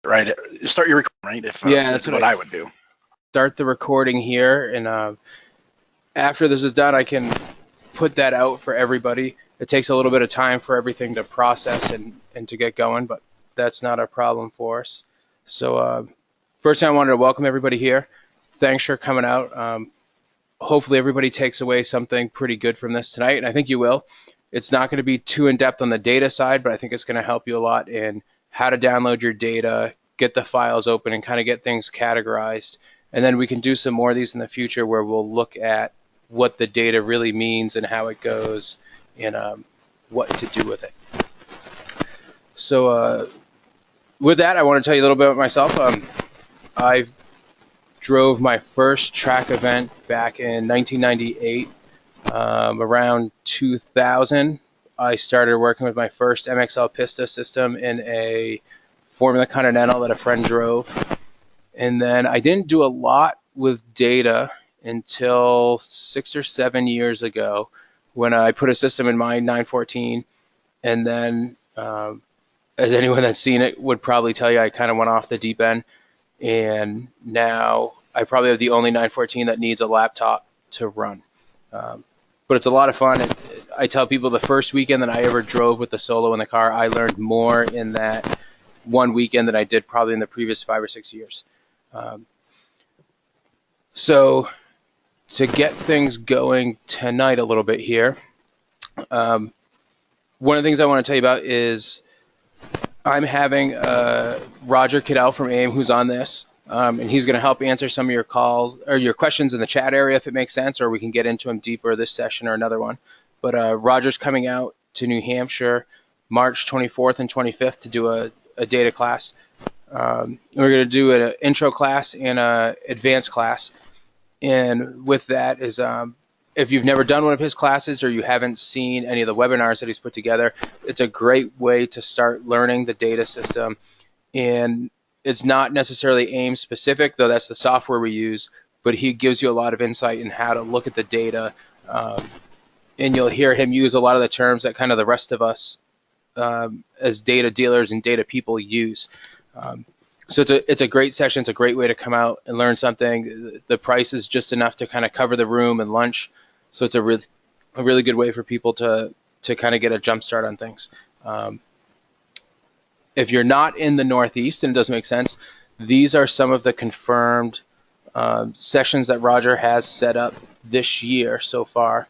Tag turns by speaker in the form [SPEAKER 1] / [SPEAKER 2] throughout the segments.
[SPEAKER 1] Right. Start your recording, right?
[SPEAKER 2] Yeah, that's
[SPEAKER 1] What I would do.
[SPEAKER 2] start the recording here, and after this is done, I can put that out for everybody. It takes a little bit of time for everything to process and to get going, but that's not a problem for us. So first, I wanted to welcome everybody here. Thanks for coming out. Hopefully, everybody takes away something pretty good from this tonight, and I think you will. It's not going to be too in-depth on the data side, but I think it's going to help you a lot in how to download your data, get the files open, and kind of get things categorized. And then we can do some more of these in the future where we'll look at what the data really means and how it goes and what to do with it. So with that, I want to tell you a little bit about myself. I drove my first track event back in 1998. Around 2000, I started working with my first MXL Pista system in a Formula Continental that a friend drove. And then I didn't do a lot with data until 6 or 7 years ago when I put a system in my 914. And then, as anyone that's seen it would probably tell you, I kind of went off the deep end. And now I probably have the only 914 that needs a laptop to run. But it's a lot of fun. I tell people the first weekend that I ever drove with the Solo in the car, I learned more in that one weekend than I did probably in the previous 5 or 6 years. So to get things going tonight a little bit here, one of the things I want to tell you about is I'm having Roger Cadell from AiM who's on this, and he's going to help answer some of your calls or your questions in the chat area if it makes sense, or we can get into them deeper this session or another one. But Roger's coming out to New Hampshire March 24th and 25th to do a data class. We're going to do an intro class and an advanced class. And with that is if you've never done one of his classes or you haven't seen any of the webinars that he's put together, it's a great way to start learning the data system. And it's not necessarily AiM specific, though that's the software we use, but he gives you a lot of insight in how to look at the data. And you'll hear him use a lot of the terms that kind of the rest of us as data dealers and data people use. So it's a great session. It's a great way to come out and learn something. The price is just enough to kind of cover the room and lunch. So it's a really good way for people to kind of get a jump start on things. If you're not in the Northeast and it doesn't make sense, these are some of the confirmed sessions that Roger has set up this year so far.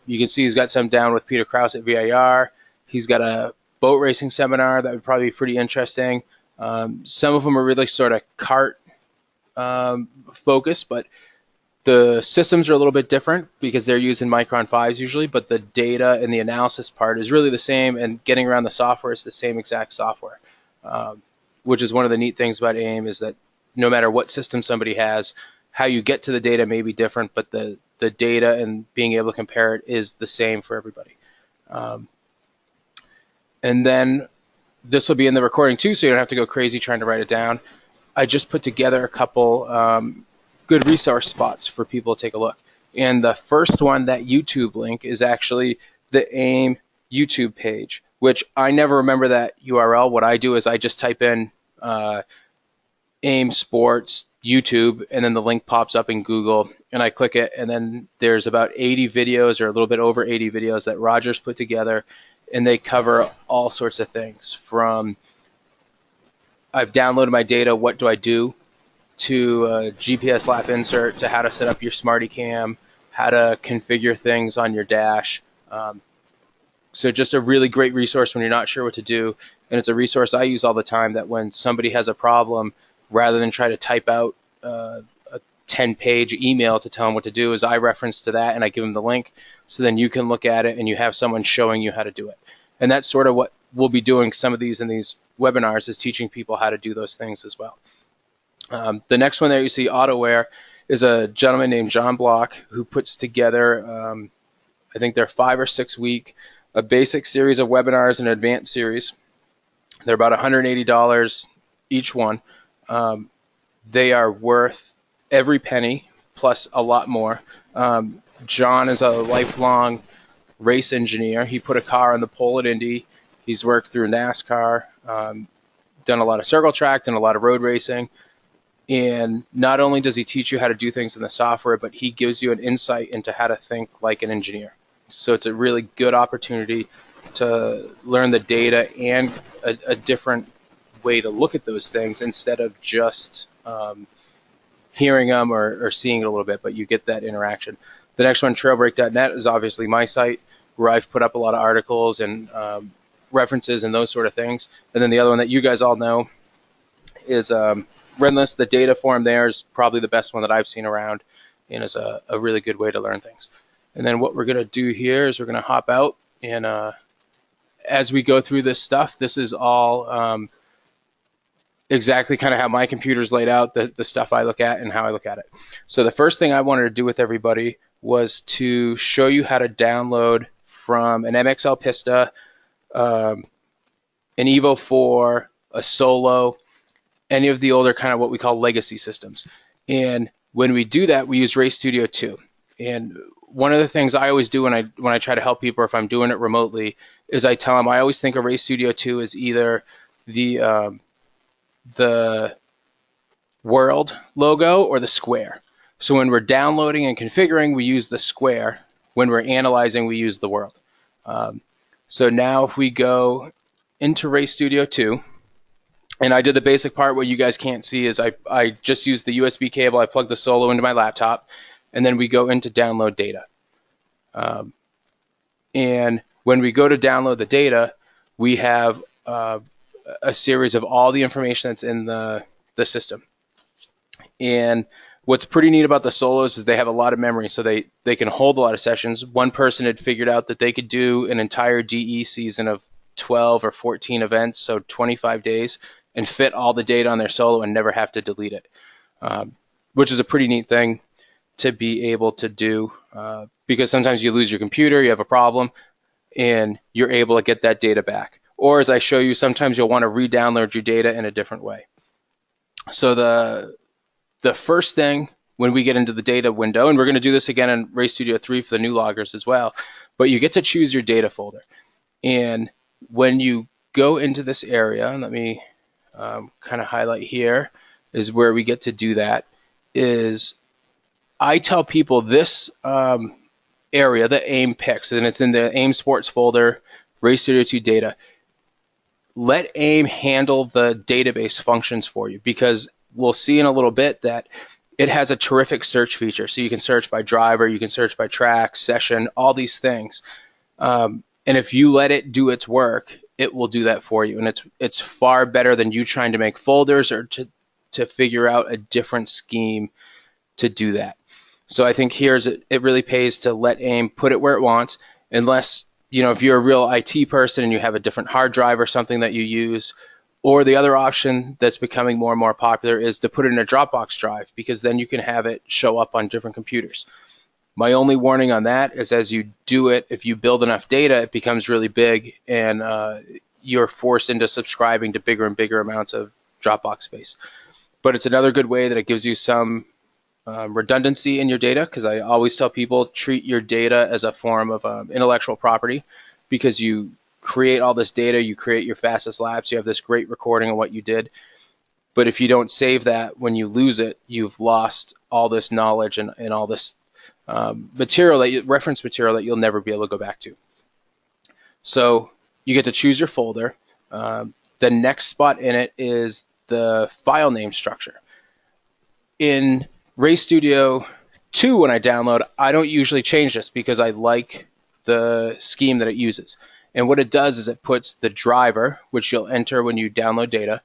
[SPEAKER 2] You can see he's got some down with Peter Krause at VIR. He's got a boat racing seminar that would probably be pretty interesting. Some of them are really sort of kart focused, but the systems are a little bit different because they're using Micron 5s usually, but the data and the analysis part is really the same, and getting around the software is the same exact software, which is one of the neat things about AiM is that no matter what system somebody has, how you get to the data may be different, but the data and being able to compare it is the same for everybody. And then this will be in the recording too, so you don't have to go crazy trying to write it down. I just put together a couple good resource spots for people to take a look. And the first one, that YouTube link, is actually the AiM YouTube page, which I never remember that URL. What I do is I just type in AiM Sports YouTube, and then the link pops up in Google, and I click it, and then there's about 80 videos or a little bit over 80 videos that Roger's put together, and they cover all sorts of things from I've downloaded my data, what do I do, to a GPS lap insert, to how to set up your Smarty Cam, how to configure things on your dash. So just a really great resource when you're not sure what to do. And it's a resource I use all the time, that when somebody has a problem, rather than try to type out a 10-page email to tell them what to do, is I reference to that and I give them the link. So then you can look at it and you have someone showing you how to do it. And that's sort of what we'll be doing some of these in these webinars, is teaching people how to do those things as well. The next one there you see, AutoWare, is a gentleman named John Block who puts together, I think they're 5 or 6 week, a basic series of webinars and an advanced series. They're about $180 each one. They are worth every penny plus a lot more. John is a lifelong race engineer. He put a car on the pole at Indy. He's worked through NASCAR, done a lot of circle track, done a lot of road racing. And not only does he teach you how to do things in the software, but he gives you an insight into how to think like an engineer. So it's a really good opportunity to learn the data and a different way to look at those things instead of just hearing them or seeing it a little bit, but you get that interaction. The next one, trailbreak.net, is obviously my site where I've put up a lot of articles and references and those sort of things. And then the other one that you guys all know is Rennlist. The data forum there is probably the best one that I've seen around and is a really good way to learn things. And then what we're going to do here is we're going to hop out, and as we go through this stuff, this is all exactly kind of how my computer's laid out, the stuff I look at and how I look at it. So the first thing I wanted to do with everybody was to show you how to download from an MXL Pista, an Evo 4, a Solo, any of the older kind of what we call legacy systems. And when we do that, we use Race Studio 2. And one of the things I always do when I try to help people, or if I'm doing it remotely, is I tell them I always think of Race Studio 2 as either the world logo or the square. So when we're downloading and configuring, we use the square. When we're analyzing, we use the world. So now if we go into Race Studio 2, and I did the basic part. What you guys can't see is I just used the USB cable. I plugged the Solo into my laptop, and then we go into download data. And when we go to download the data, we have a series of all the information that's in the system. And what's pretty neat about the Solos is they have a lot of memory, so they can hold a lot of sessions. One person had figured out that they could do an entire DE season of 12 or 14 events, so 25 days, and fit all the data on their Solo and never have to delete it, which is a pretty neat thing to be able to do, because sometimes you lose your computer, you have a problem, and you're able to get that data back. Or as I show you, sometimes you'll want to re-download your data in a different way. So the first thing when we get into the data window, and we're going to do this again in Race Studio 3 for the new loggers as well, but you get to choose your data folder. And when you go into this area, and let me kind of highlight here, is where we get to do that, is I tell people this area that AiM picks, and it's in the AiM Sports folder, Race Studio 2 data. Let AiM handle the database functions for you, because we'll see in a little bit that it has a terrific search feature. So you can search by driver, you can search by track, session, all these things. And if you let it do its work, it will do that for you. And it's far better than you trying to make folders or to figure out a different scheme to do that. So I think it really pays to let AiM put it where it wants, unless, if you're a real IT person and you have a different hard drive or something that you use. Or the other option that's becoming more and more popular is to put it in a Dropbox drive, because then you can have it show up on different computers. My only warning on that is, as you do it, if you build enough data, it becomes really big, and you're forced into subscribing to bigger and bigger amounts of Dropbox space. But it's another good way that it gives you some redundancy in your data, because I always tell people, treat your data as a form of intellectual property, because you create all this data, you create your fastest laps, you have this great recording of what you did. But if you don't save that, when you lose it, you've lost all this knowledge and all this reference material that you'll never be able to go back to. So you get to choose your folder. The next spot in it is the file name structure. In Race Studio 2, when I download, I don't usually change this because I like the scheme that it uses. And what it does is it puts the driver, which you'll enter when you download data,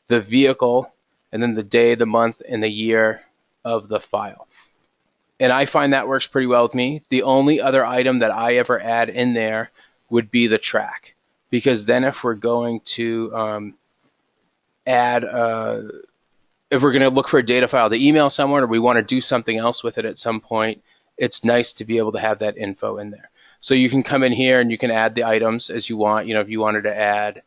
[SPEAKER 2] the vehicle, and then the day, the month, and the year of the file. And I find that works pretty well with me. The only other item that I ever add in there would be the track, because then if we're going to if we're going to look for a data file to email someone, or we want to do something else with it at some point, it's nice to be able to have that info in there. So you can come in here and you can add the items as you want. If you wanted to add,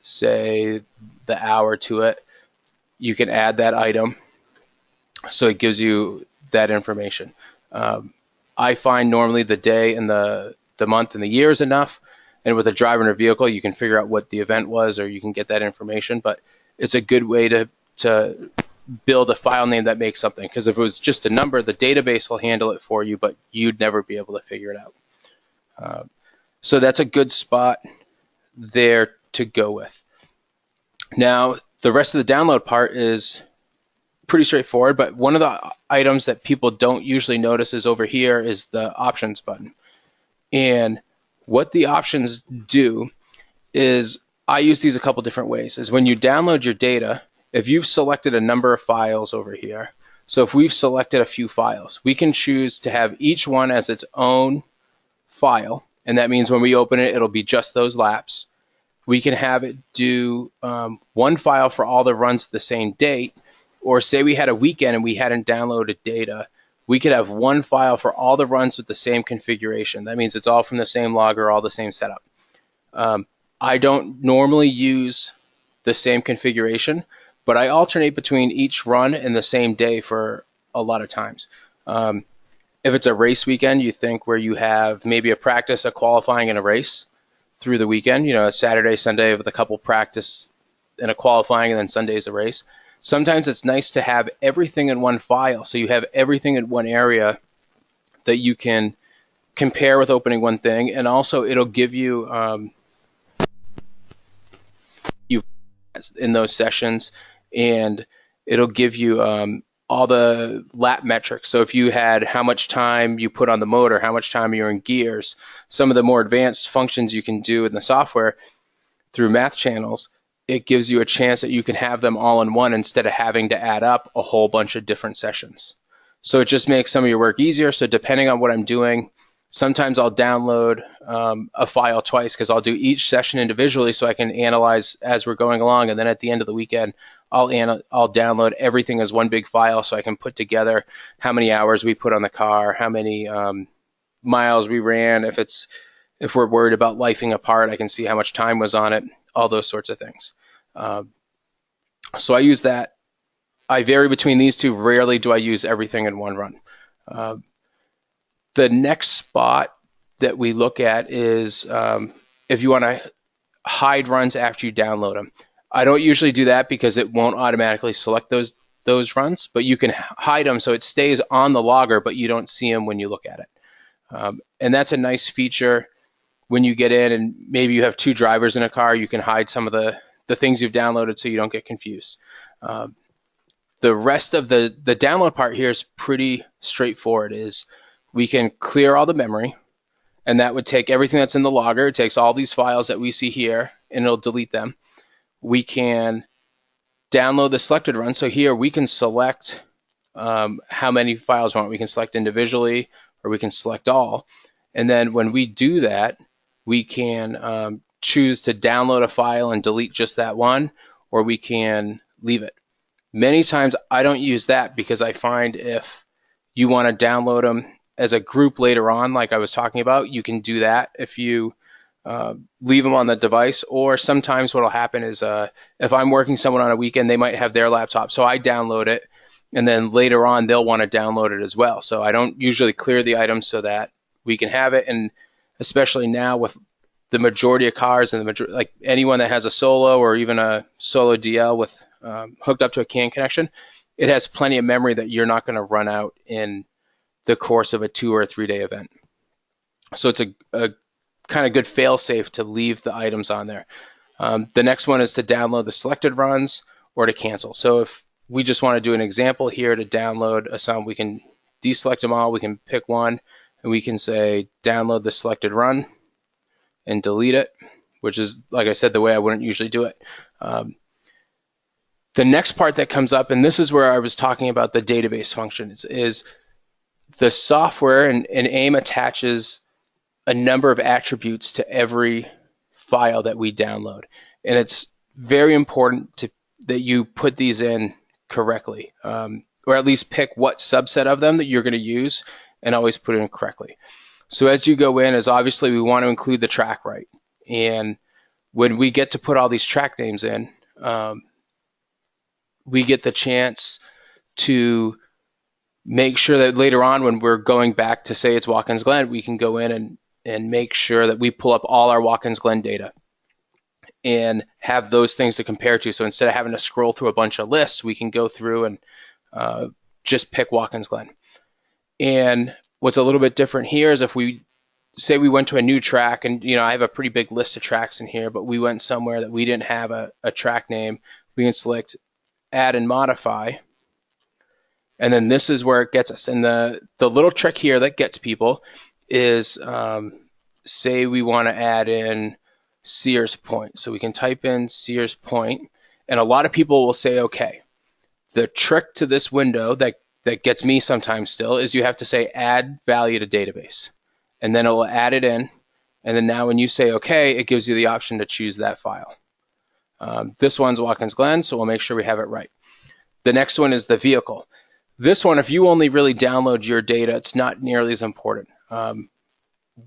[SPEAKER 2] say, the hour to it, you can add that item. So it gives you that information. I find normally the day and the month and the year is enough. And with a driver in a vehicle, you can figure out what the event was, or you can get that information. But it's a good way to build a file name that makes something. Because if it was just a number, the database will handle it for you, but you'd never be able to figure it out. So that's a good spot there to go with. Now, the rest of the download part is pretty straightforward, but one of the items that people don't usually notice is over here is the options button. And what the options do is, I use these a couple different ways, is when you download your data, if you've selected a number of files over here, so if we've selected a few files, we can choose to have each one as its own file, and that means when we open it, it'll be just those laps. We can have it do one file for all the runs the same date, or say we had a weekend and we hadn't downloaded data, we could have one file for all the runs with the same configuration. That means it's all from the same logger, all the same setup. I don't normally use the same configuration, but I alternate between each run and the same day for a lot of times. If it's a race weekend, you think where you have maybe a practice, a qualifying, and a race through the weekend, you know, a Saturday, Sunday with a couple practice and a qualifying, and then Sunday's a race. Sometimes it's nice to have everything in one file, so you have everything in one area that you can compare with opening one thing, and also it'll give you in those sessions, and it'll give you all the lap metrics. So if you had how much time you put on the motor, how much time you're in gears, some of the more advanced functions you can do in the software through math channels, it gives you a chance that you can have them all in one instead of having to add up a whole bunch of different sessions. So it just makes some of your work easier. So depending on what I'm doing, sometimes I'll download a file twice because I'll do each session individually so I can analyze as we're going along, and then at the end of the weekend, I'll download everything as one big file so I can put together how many hours we put on the car, how many miles we ran. If we're worried about lifing apart, I can see how much time was on it, all those sorts of things. So I use that. I vary between these two. Rarely do I use everything in one run. The next spot that we look at is if you want to hide runs after you download them. I don't usually do that because it won't automatically select those runs, but you can hide them so it stays on the logger, but you don't see them when you look at it. And that's a nice feature when you get in and maybe you have two drivers in a car. You can hide some of the things you've downloaded so you don't get confused. The rest of the download part here is pretty straightforward. We can clear all the memory, and that would take everything that's in the logger. It takes all these files that we see here, and it'll delete them. We can download the selected run. So here we can select how many files we want. We can select individually, or we can select all. And then when we do that, we can choose to download a file and delete just that one, or we can leave it. Many times I don't use that because I find if you want to download them as a group later on, like I was talking about, you can do that if you leave them on the device. Or sometimes what will happen is if I'm working someone on a weekend, they might have their laptop, so I download it, and then later on they'll want to download it as well. So I don't usually clear the items so that we can have it. And especially now with the majority of cars and like anyone that has a Solo or even a Solo DL with hooked up to a CAN connection, it has plenty of memory that you're not going to run out in the course of a 2 or 3 day event. So it's a kind of good fail-safe to leave the items on there. The next one is to download the selected runs or to cancel. So if we just want to do an example here to download a sum, we can deselect them all, we can pick one, and we can say download the selected run and delete it, which is, like I said, the way I wouldn't usually do it. The next part that comes up, and this is where I was talking about the database function, is the software, and AiM attaches a number of attributes to every file that we download. And it's very important that you put these in correctly, or at least pick what subset of them that you're going to use and always put it in correctly. So as you go in, obviously we want to include the track right. And when we get to put all these track names in, we get the chance to make sure that later on when we're going back to say it's Watkins Glen, we can go in and and make sure that we pull up all our Watkins Glen data and have those things to compare to. So instead of having to scroll through a bunch of lists, we can go through and just pick Watkins Glen. And what's a little bit different here is if we say we went to a new track, and I have a pretty big list of tracks in here, but we went somewhere that we didn't have a track name, we can select add and modify, and then this is where it gets us. And the little trick here that gets people is say we want to add in Sears Point. So we can type in Sears Point, and a lot of people will say okay. The trick to this window that gets me sometimes still is you have to say add value to database, and then it will add it in, and then now when you say okay, it gives you the option to choose that file. This one's Watkins Glen, so we'll make sure we have it right. The next one is the vehicle. This one, if you only really download your data, it's not nearly as important.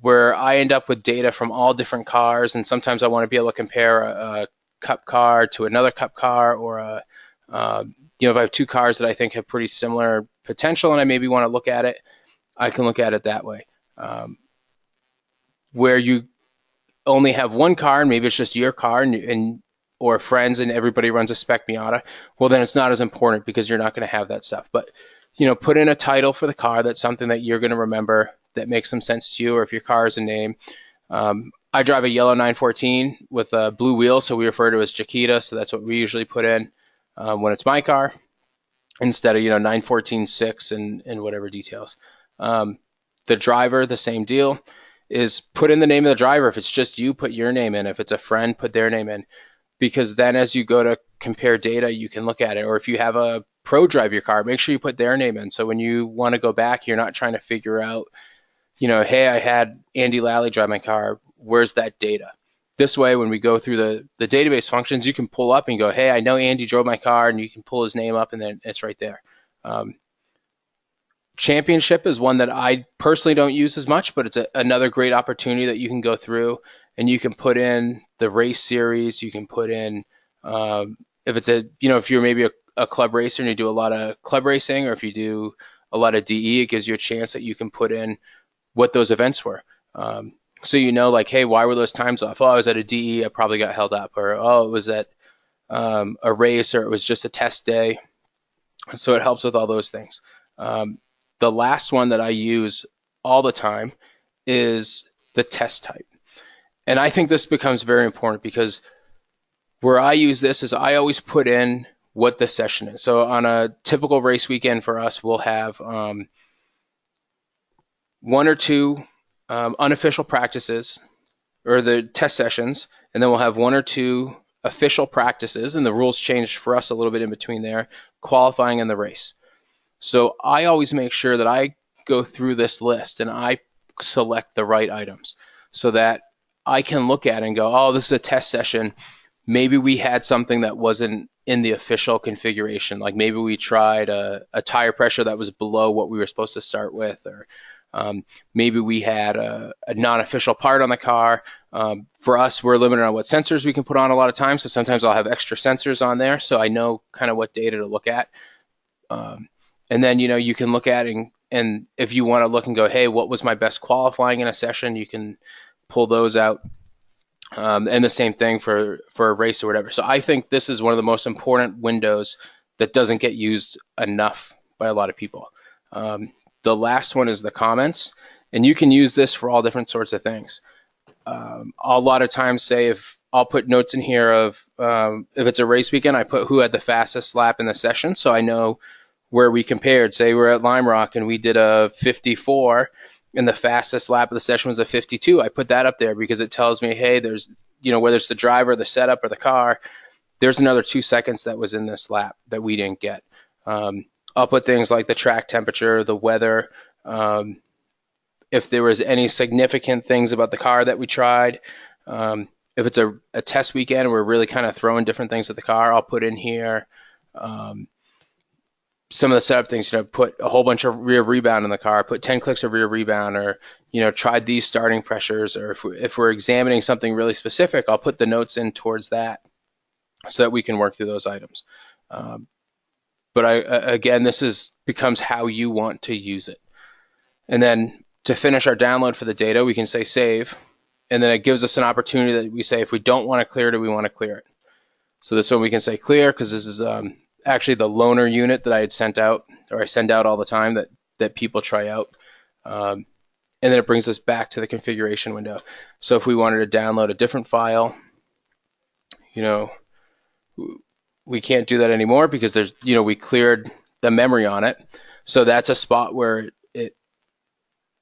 [SPEAKER 2] Where I end up with data from all different cars, and sometimes I want to be able to compare a cup car to another cup car, or if I have two cars that I think have pretty similar potential and I maybe want to look at it, I can look at it that way. Where you only have one car and maybe it's just your car and or friends and everybody runs a spec Miata, well then it's not as important because you're not going to have that stuff. But put in a title for the car that's something that you're going to remember that makes some sense to you, or if your car is a name. I drive a yellow 914 with a blue wheel, so we refer to it as Chiquita, so that's what we usually put in when it's my car, instead of 914-6 and whatever details. The driver, the same deal, is put in the name of the driver. If it's just you, put your name in. If it's a friend, put their name in, because then as you go to compare data, you can look at it. Or if you have a pro drive your car, make sure you put their name in. So when you want to go back, you're not trying to figure out, hey, I had Andy Lally drive my car. Where's that data? This way, when we go through the database functions, you can pull up and go, hey, I know Andy drove my car, and you can pull his name up, and then it's right there. Championship is one that I personally don't use as much, but it's another great opportunity that you can go through, and you can put in the race series. You can put in, if it's if you're maybe a club racer and you do a lot of club racing, or if you do a lot of DE, it gives you a chance that you can put in what those events were. So like, hey, why were those times off? Oh, I was at a DE, I probably got held up. Or, oh, it was at a race, or it was just a test day. So it helps with all those things. The last one that I use all the time is the test type. And I think this becomes very important, because where I use this is I always put in what the session is. So on a typical race weekend for us, we'll have one or two unofficial practices, or the test sessions, and then we'll have one or two official practices, and the rules change for us a little bit in between there, qualifying in the race. So I always make sure that I go through this list and I select the right items, so that I can look at it and go, oh, this is a test session. Maybe we had something that wasn't in the official configuration, like maybe we tried a tire pressure that was below what we were supposed to start with, or maybe we had a non-official part on the car. For us, we're limited on what sensors we can put on a lot of times, so sometimes I'll have extra sensors on there, so I know kind of what data to look at. And then you can look at it, and if you want to look and go, hey, what was my best qualifying in a session, you can pull those out. And the same thing for a race or whatever. So I think this is one of the most important windows that doesn't get used enough by a lot of people. The last one is the comments, and you can use this for all different sorts of things. A lot of times, say if I'll put notes in here of if it's a race weekend, I put who had the fastest lap in the session, so I know where we compared. Say we're at Lime Rock and we did a 54, and the fastest lap of the session was a 52. I put that up there because it tells me, hey, there's, whether it's the driver, the setup, or the car, there's another 2 seconds that was in this lap that we didn't get. I'll put things like the track temperature, the weather, if there was any significant things about the car that we tried. If it's a test weekend, we're really kind of throwing different things at the car, I'll put in here some of the setup things, put a whole bunch of rear rebound in the car, put 10 clicks of rear rebound, or, tried these starting pressures, or if we're examining something really specific, I'll put the notes in towards that so that we can work through those items. But again, this becomes how you want to use it. And then to finish our download for the data, we can say save, and then it gives us an opportunity that we say if we don't want to clear it, we want to clear it. So this one we can say clear, because this is actually the loaner unit that I had sent out, or I send out all the time that people try out. And then it brings us back to the configuration window. So if we wanted to download a different file, we can't do that anymore because there's, we cleared the memory on it. So that's a spot where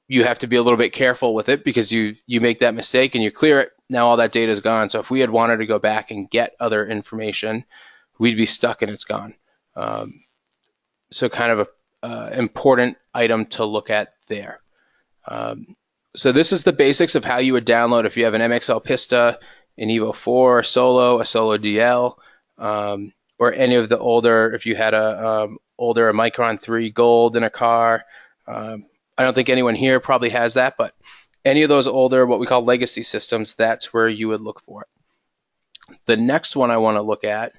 [SPEAKER 2] you have to be a little bit careful with it, because you make that mistake and you clear it. Now all that data is gone. So if we had wanted to go back and get other information, we'd be stuck and it's gone. So kind of a important item to look at there. So this is the basics of how you would download if you have an MXL Pista, an Evo 4, a Solo DL, or any of the older, if you had a Micron 3 Gold in a car. I don't think anyone here probably has that, but any of those older, what we call legacy systems, that's where you would look for it. The next one I want to look at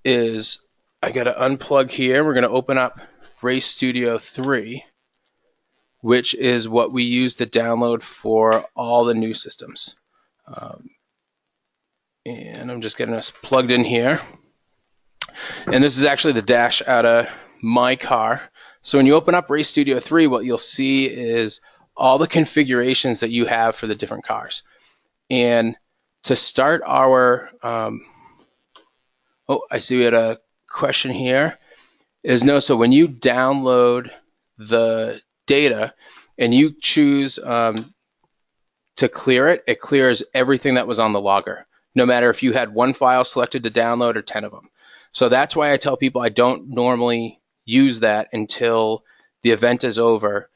[SPEAKER 2] is, I got to unplug here. We're going to open up Race Studio 3, which is what we use to download for all the new systems. And I'm just getting us plugged in here. And this is actually the dash out of my car. So when you open up Race Studio 3, what you'll see is all the configurations that you have for the different cars. And to start our, I see we had a question here. So when you download the data and you choose to clear it, it clears everything that was on the logger, no matter if you had one file selected to download or 10 of them. So that's why I tell people I don't normally use that until the event is over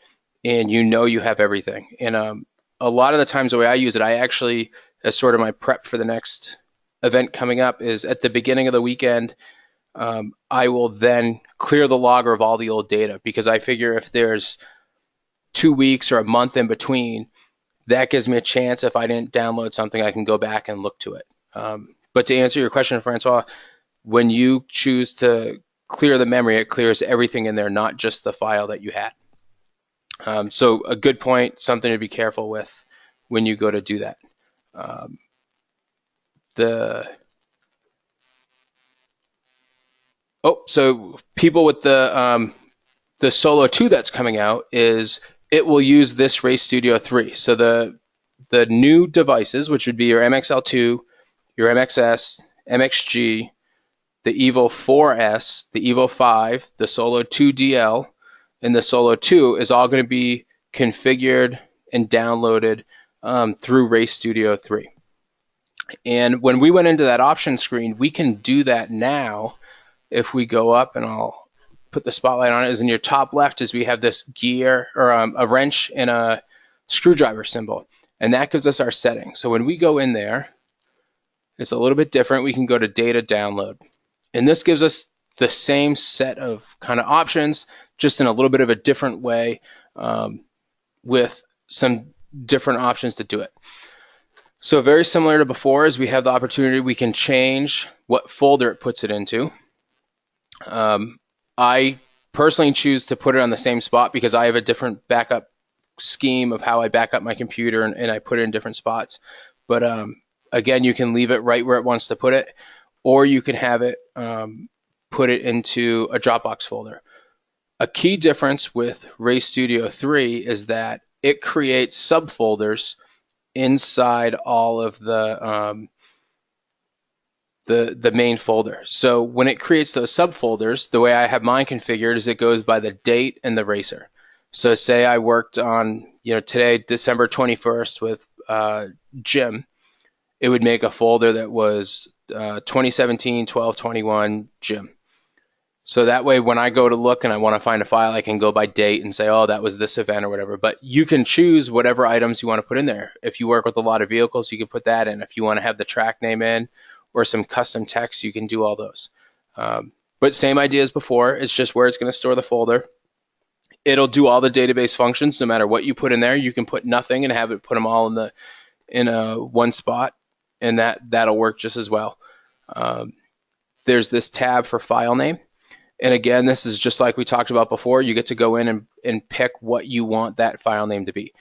[SPEAKER 2] and you have everything. And a lot of the times the way I use it, I actually, as sort of my prep for the next event coming up, is at the beginning of the weekend, I will then clear the logger of all the old data, because I figure if there's 2 weeks or a month in between, that gives me a chance, if I didn't download something, I can go back and look to it. But to answer your question, Francois, when you choose to clear the memory, it clears everything in there, not just the file that you had. So a good point, something to be careful with when you go to do that. So people with the Solo 2 that's coming out, it will use this Race Studio 3. So the new devices, which would be your MXL2, your MXS, MXG, the Evo 4S, the Evo 5, the Solo 2 DL, and the Solo 2 is all going to be configured and downloaded through Race Studio 3. And when we went into that option screen, we can do that now. If we go up, and I'll put the spotlight on it, is in your top left is we have this gear, or a wrench and a screwdriver symbol, and that gives us our settings. So when we go in there, it's a little bit different. We can go to data download, and this gives us the same set of kind of options, just in a little bit of a different way, with some different options to do it. So very similar to before, is we have the opportunity, we can change what folder it puts it into. I personally choose to put it on the same spot because I have a different backup scheme of how I back up my computer, and I put it in different spots. But again, you can leave it right where it wants to put it, or you can have it put it into a Dropbox folder. A key difference with Race Studio 3 is that it creates subfolders inside all of the main folder. So when it creates those subfolders, the way I have mine configured is it goes by the date and the racer. So say I worked on, today, December 21st with Jim, it would make a folder that was 2017 12/21 Jim. So that way, when I go to look and I want to find a file, I can go by date and say, oh, that was this event or whatever. But you can choose whatever items you want to put in there. If you work with a lot of vehicles, you can put that in. If you want to have the track name in or some custom text, you can do all those. But same idea as before. It's just where it's going to store the folder. It'll do all the database functions no matter what you put in there. You can put nothing and have it put them all in one spot, and that'll work just as well. There's this tab for file name. And again, this is just like we talked about before. You get to go in and pick what you want that file name to be.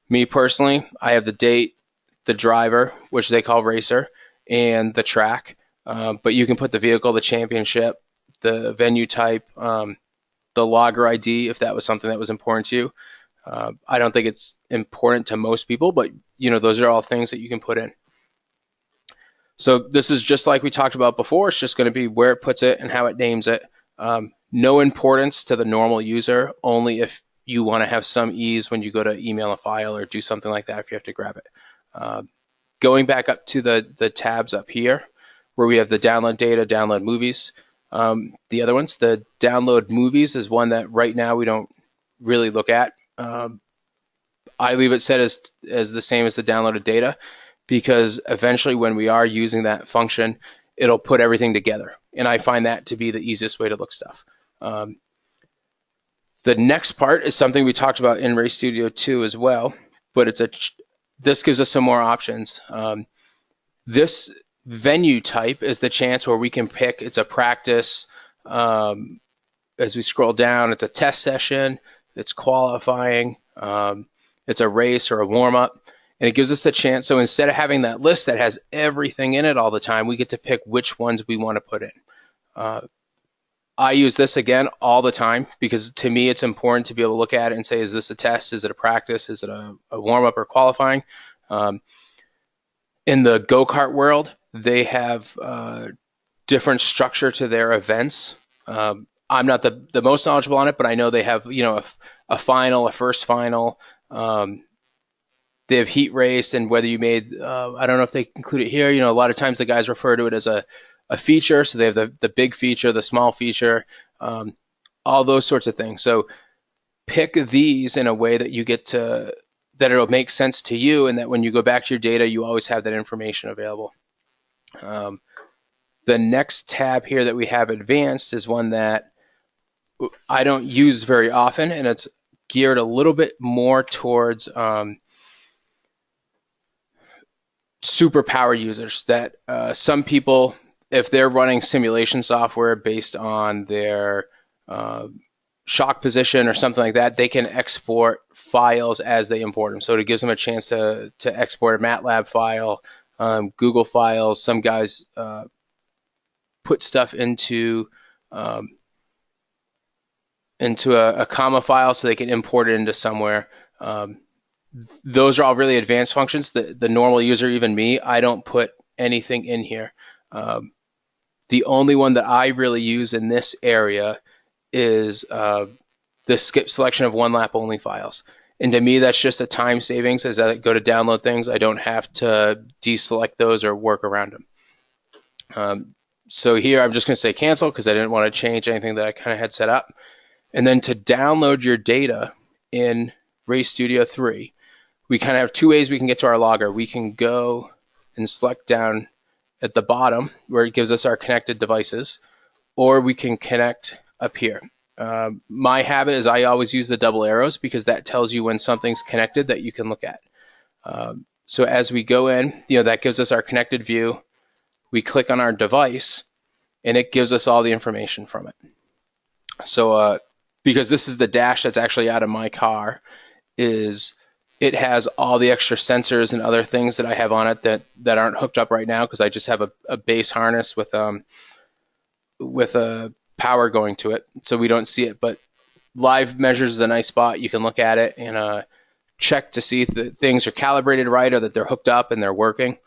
[SPEAKER 2] Me personally, I have the date, the driver, which they call racer, and the track. But you can put the vehicle, the championship, the venue type, the logger ID if that was something that was important to you. I don't think it's important to most people, but those are all things that you can put in. So this is just like we talked about before. It's just going to be where it puts it and how it names it. No importance to the normal user, only if you want to have some ease when you go to email a file or do something like that if you have to grab it. Going back up to the tabs up here where we have the download data, download movies. The other ones, the download movies is one that right now we don't really look at. I leave it set as the same as the downloaded data, because eventually when we are using that function, it'll put everything together. And I find that to be the easiest way to look stuff. The next part is something we talked about in Race Studio 2 as well, but this gives us some more options. This venue type is the chance where we can pick, it's a practice. As we scroll down, it's a test session, it's qualifying, it's a race or a warm-up. And it gives us a chance. So instead of having that list that has everything in it all the time, we get to pick which ones we want to put in. I use this again all the time because to me it's important to be able to look at it and say, is this a test? Is it a practice? Is it a warm-up or qualifying? In the go-kart world, they have different structure to their events. I'm not the most knowledgeable on it, but I know they have a final, a first final. They have heat race, and whether you made, I don't know if they include it here, a lot of times the guys refer to it as a feature, so they have the big feature, the small feature, all those sorts of things. So pick these in a way that you get to, that it'll make sense to you, and that when you go back to your data, you always have that information available. The next tab here that we have, advanced, is one that I don't use very often, and it's geared a little bit more towards super power users. That some people, if they're running simulation software based on their shock position or something like that, they can export files as they import them. So it gives them a chance to export a MATLAB file, Google files. Some guys put stuff into a comma file so they can import it into somewhere. Those are all really advanced functions. The normal user, even me, I don't put anything in here. The only one that I really use in this area is the skip selection of one lap only files. And to me, that's just a time savings. As I go to download things, I don't have to deselect those or work around them. So here I'm just going to say cancel because I didn't want to change anything that I kind of had set up. And then to download your data in Race Studio 3, we kind of have two ways we can get to our logger. We can go and select down at the bottom where it gives us our connected devices, or we can connect up here. My habit is I always use the double arrows because that tells you when something's connected that you can look at. So as we go in, that gives us our connected view. We click on our device, and it gives us all the information from it. So because this is the dash that's actually out of my car, it has all the extra sensors and other things that I have on it that aren't hooked up right now because I just have a base harness with a power going to it, so we don't see it. But live measures is a nice spot. You can look at it and check to see if the things are calibrated right or that they're hooked up and they're working.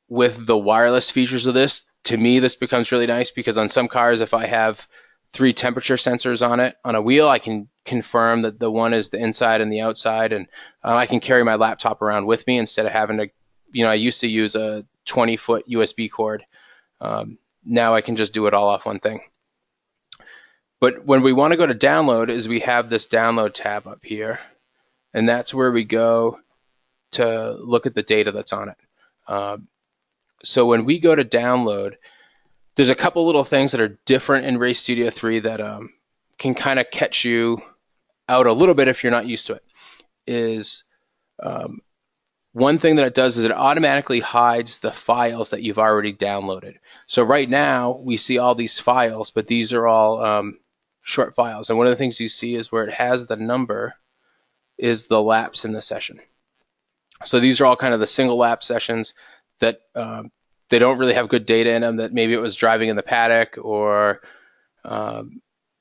[SPEAKER 2] With the wireless features of this, to me, this becomes really nice because on some cars, if I have 3 temperature sensors on it on a wheel, I can confirm that the one is the inside and the outside, and I can carry my laptop around with me instead of having to, I used to use a 20-foot USB cord. Now I can just do it all off one thing. But when we want to go to download, is we have this download tab up here, and that's where we go to look at the data that's on it. So when we go to download, there's a couple little things that are different in Race Studio 3 that can kind of catch you out a little bit if you're not used to it. one thing that it does is it automatically hides the files that you've already downloaded. So right now we see all these files, but these are all short files. And one of the things you see is where it has the number is the lapse in the session. So these are all kind of the single lapse sessions that they don't really have good data in them, that maybe it was driving in the paddock, or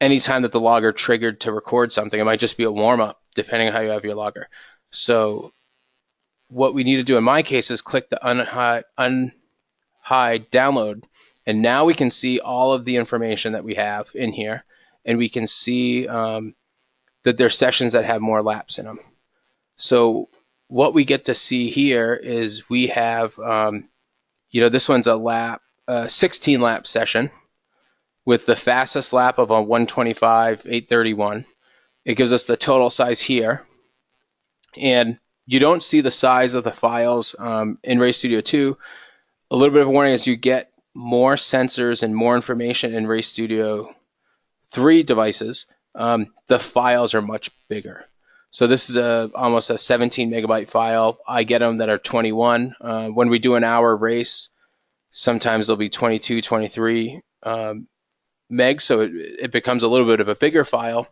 [SPEAKER 2] any time that the logger triggered to record something. It might just be a warm-up, depending on how you have your logger. So what we need to do in my case is click the unhide download, and now we can see all of the information that we have in here, and we can see that there's sessions that have more laps in them. So what we get to see here is we have, this one's a 16 lap session with the fastest lap of a 125.831. It gives us the total size here, and you don't see the size of the files in Race Studio 2. A little bit of a warning is you get more sensors and more information in Race Studio 3 devices. The files are much bigger. So this is almost a 17 megabyte file. I get them that are 21. When we do an hour race, sometimes they'll be 22, 23 megs, so it becomes a little bit of a bigger file,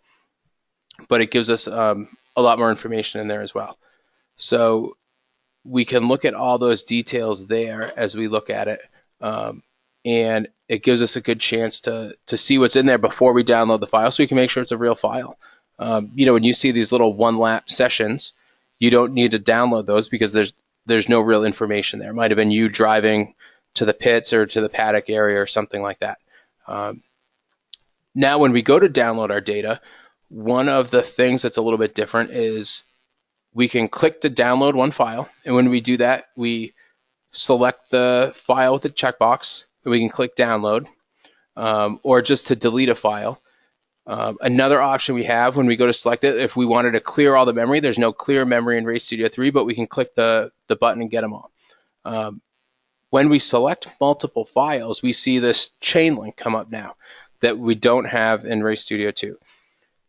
[SPEAKER 2] but it gives us a lot more information in there as well. So we can look at all those details there as we look at it, and it gives us a good chance to see what's in there before we download the file, so we can make sure it's a real file. When you see these little one-lap sessions, you don't need to download those because there's no real information there. It might have been you driving to the pits or to the paddock area or something like that. Now when we go to download our data, one of the things that's a little bit different is we can click to download one file, and when we do that, we select the file with the checkbox, and we can click download, or just to delete a file. Another option we have when we go to select it, if we wanted to clear all the memory, there's no clear memory in Race Studio 3, but we can click the button and get them all. When we select multiple files, we see this chain link come up now that we don't have in Race Studio 2.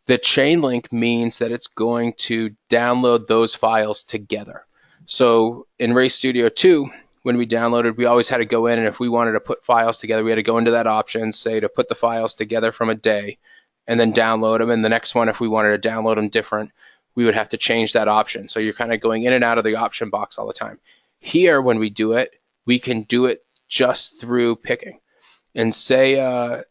[SPEAKER 2] The chain link means that it's going to download those files together. So in Race Studio 2, when we downloaded, we always had to go in, and if we wanted to put files together, we had to go into that option, say to put the files together from a day, and then download them. And the next one, if we wanted to download them different, we would have to change that option. So you're kind of going in and out of the option box all the time. Here, when we do it, we can do it just through picking. And say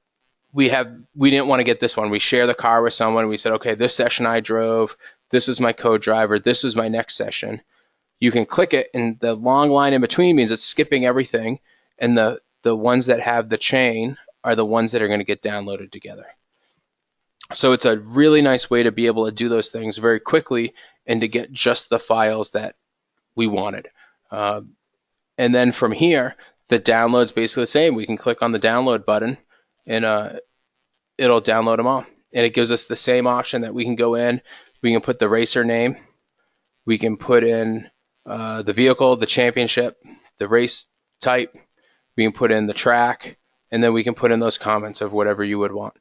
[SPEAKER 2] we didn't want to get this one. We share the car with someone. We said, okay, this session I drove. This is my co-driver. This is my next session. You can click it, and the long line in between means it's skipping everything, and the ones that have the chain are the ones that are going to get downloaded together. So it's a really nice way to be able to do those things very quickly and to get just the files that we wanted. And then from here, the download's basically the same. We can click on the download button, and it'll download them all. And it gives us the same option that we can go in. We can put the racer name. We can put in the vehicle, the championship, the race type. We can put in the track, and then we can put in those comments of whatever you would want.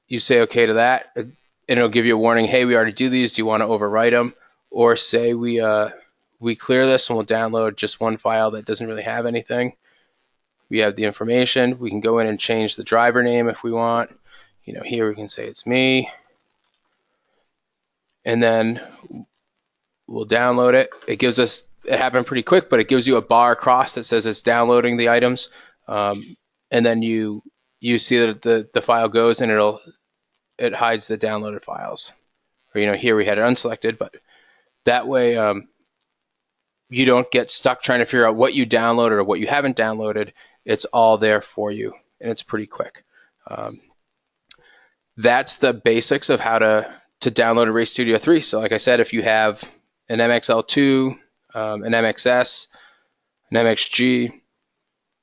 [SPEAKER 2] You say okay to that, and it'll give you a warning, hey, we already do these. Do you want to overwrite them? Or say we clear this and we'll download just one file that doesn't really have anything. We have the information. We can go in and change the driver name if we want. Here we can say it's me. And then we'll download it. It happened pretty quick, but it gives you a bar across that says it's downloading the items. And then you see that the file goes, and it hides the downloaded files. Or here we had it unselected, but that way you don't get stuck trying to figure out what you downloaded or what you haven't downloaded. It's all there for you, and it's pretty quick. That's the basics of how to download a Race Studio 3. So like I said, if you have an MXL2, an MXS, an MXG,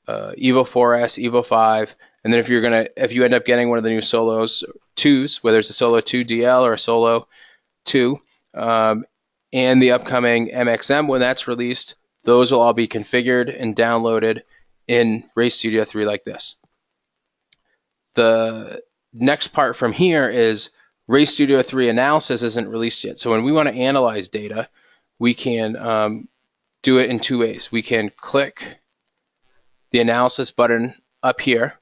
[SPEAKER 2] Evo 4S, Evo 5, and then if you end up getting one of the new Solos 2s, whether it's a Solo 2 DL or a Solo 2, and the upcoming MXM, when that's released, those will all be configured and downloaded in Race Studio 3 like this. The next part from here is Race Studio 3 analysis isn't released yet. So when we want to analyze data, we can do it in two ways. We can click the analysis button up here,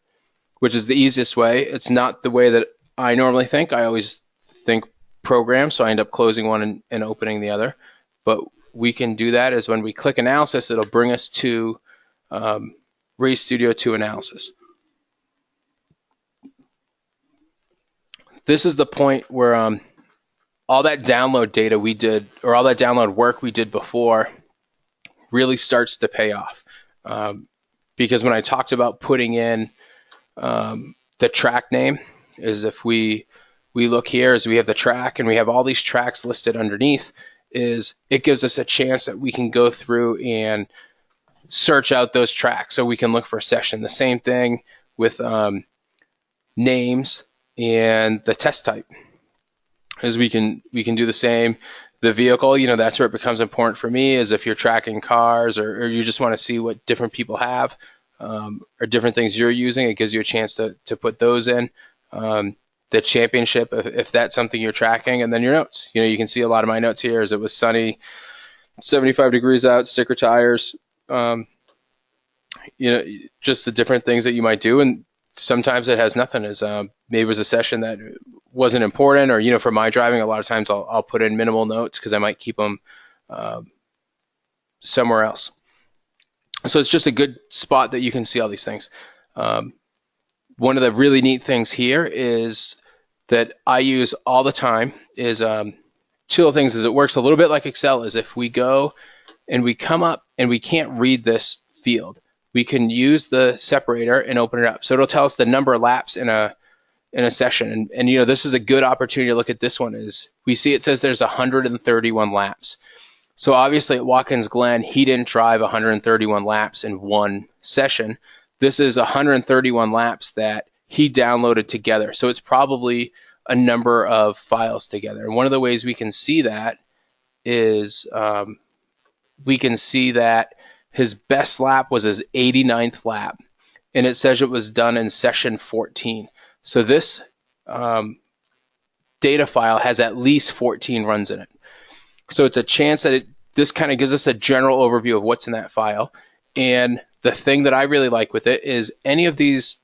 [SPEAKER 2] which is the easiest way. It's not the way that I normally think. I always think program, so I end up closing one and opening the other. But we can do that is when we click analysis, it'll bring us to Ray Studio 2 analysis. This is the point where all that download data we did, or all that download work we did before, really starts to pay off. Because when I talked about putting in the track name, is if we look here, as we have the track and we have all these tracks listed underneath, is it gives us a chance that we can go through and search out those tracks so we can look for a session. The same thing with names and the test type, is we can do the same. The vehicle, that's where it becomes important for me, is if you're tracking cars or you just want to see what different people have or different things you're using, it gives you a chance to put those in. The championship, if that's something you're tracking, and then your notes. You can see a lot of my notes here, as it was sunny, 75 degrees out, sticker tires, just the different things that you might do. And sometimes it has nothing, as maybe it was a session that wasn't important, or for my driving, a lot of times I'll put in minimal notes because I might keep them somewhere else. So it's just a good spot that you can see all these things. One of the really neat things here is that I use all the time is two of the things is it works a little bit like Excel. Is if we go and we come up and we can't read this field, we can use the separator and open it up. So it'll tell us the number of laps in a session. And this is a good opportunity to look at this one. Is we see it says there's 131 laps. So obviously at Watkins Glen, he didn't drive 131 laps in one session. This is 131 laps that he downloaded together. So it's probably a number of files together. And one of the ways we can see that is we can see that his best lap was his 89th lap, and it says it was done in session 14. So this data file has at least 14 runs in it. So it's a chance that this kind of gives us a general overview of what's in that file. And the thing that I really like with it is any of these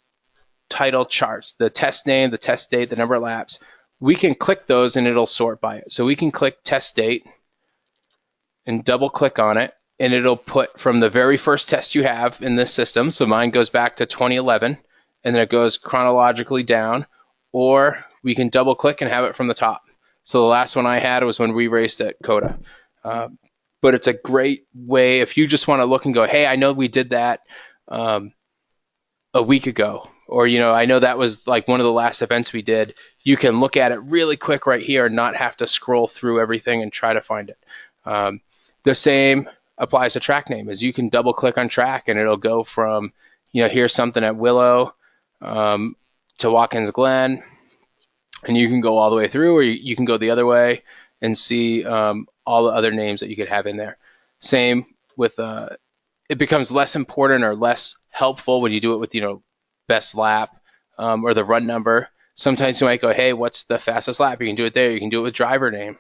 [SPEAKER 2] title charts, the test name, the test date, the number of laps, we can click those and it'll sort by it. So we can click test date and double click on it, and it'll put from the very first test you have in this system. So mine goes back to 2011, and then it goes chronologically down, or we can double click and have it from the top. So the last one I had was when we raced at Coda. But it's a great way if you just want to look and go, hey, I know we did that a week ago, or I know that was like one of the last events we did. You can look at it really quick right here and not have to scroll through everything and try to find it. The same applies to track name, is you can double click on track and it'll go from, here's something at Willow to Watkins Glen, and you can go all the way through, or you can go the other way and see all the other names that you could have in there. Same with, it becomes less important or less helpful when you do it with, best lap or the run number. Sometimes you might go, hey, what's the fastest lap? You can do it there. You can do it with driver name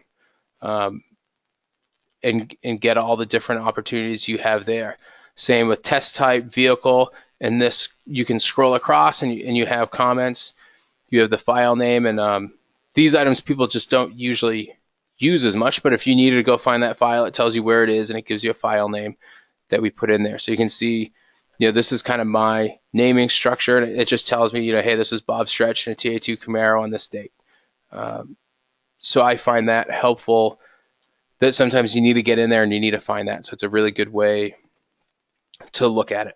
[SPEAKER 2] and get all the different opportunities you have there. Same with test type, vehicle, and this you can scroll across and you have comments. You have the file name, and these items people just don't usually use as much, but if you needed to go find that file, it tells you where it is and it gives you a file name that we put in there. So you can see, this is kind of my naming structure, and it just tells me, hey, this is Bob Stretch and a TA2 Camaro on this date. So I find that helpful, that sometimes you need to get in there and you need to find that. So it's a really good way to look at it.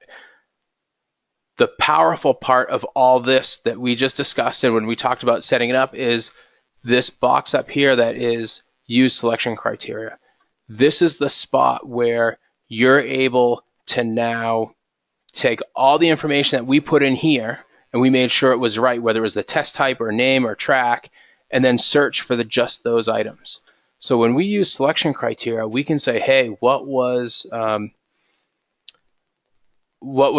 [SPEAKER 2] The powerful part of all this that we just discussed and when we talked about setting it up is this box up here that is use selection criteria. This is the spot where you're able to now take all the information that we put in here and we made sure it was right, whether it was the test type or name or track, and then search for just those items. So when we use selection criteria, we can say, hey, what was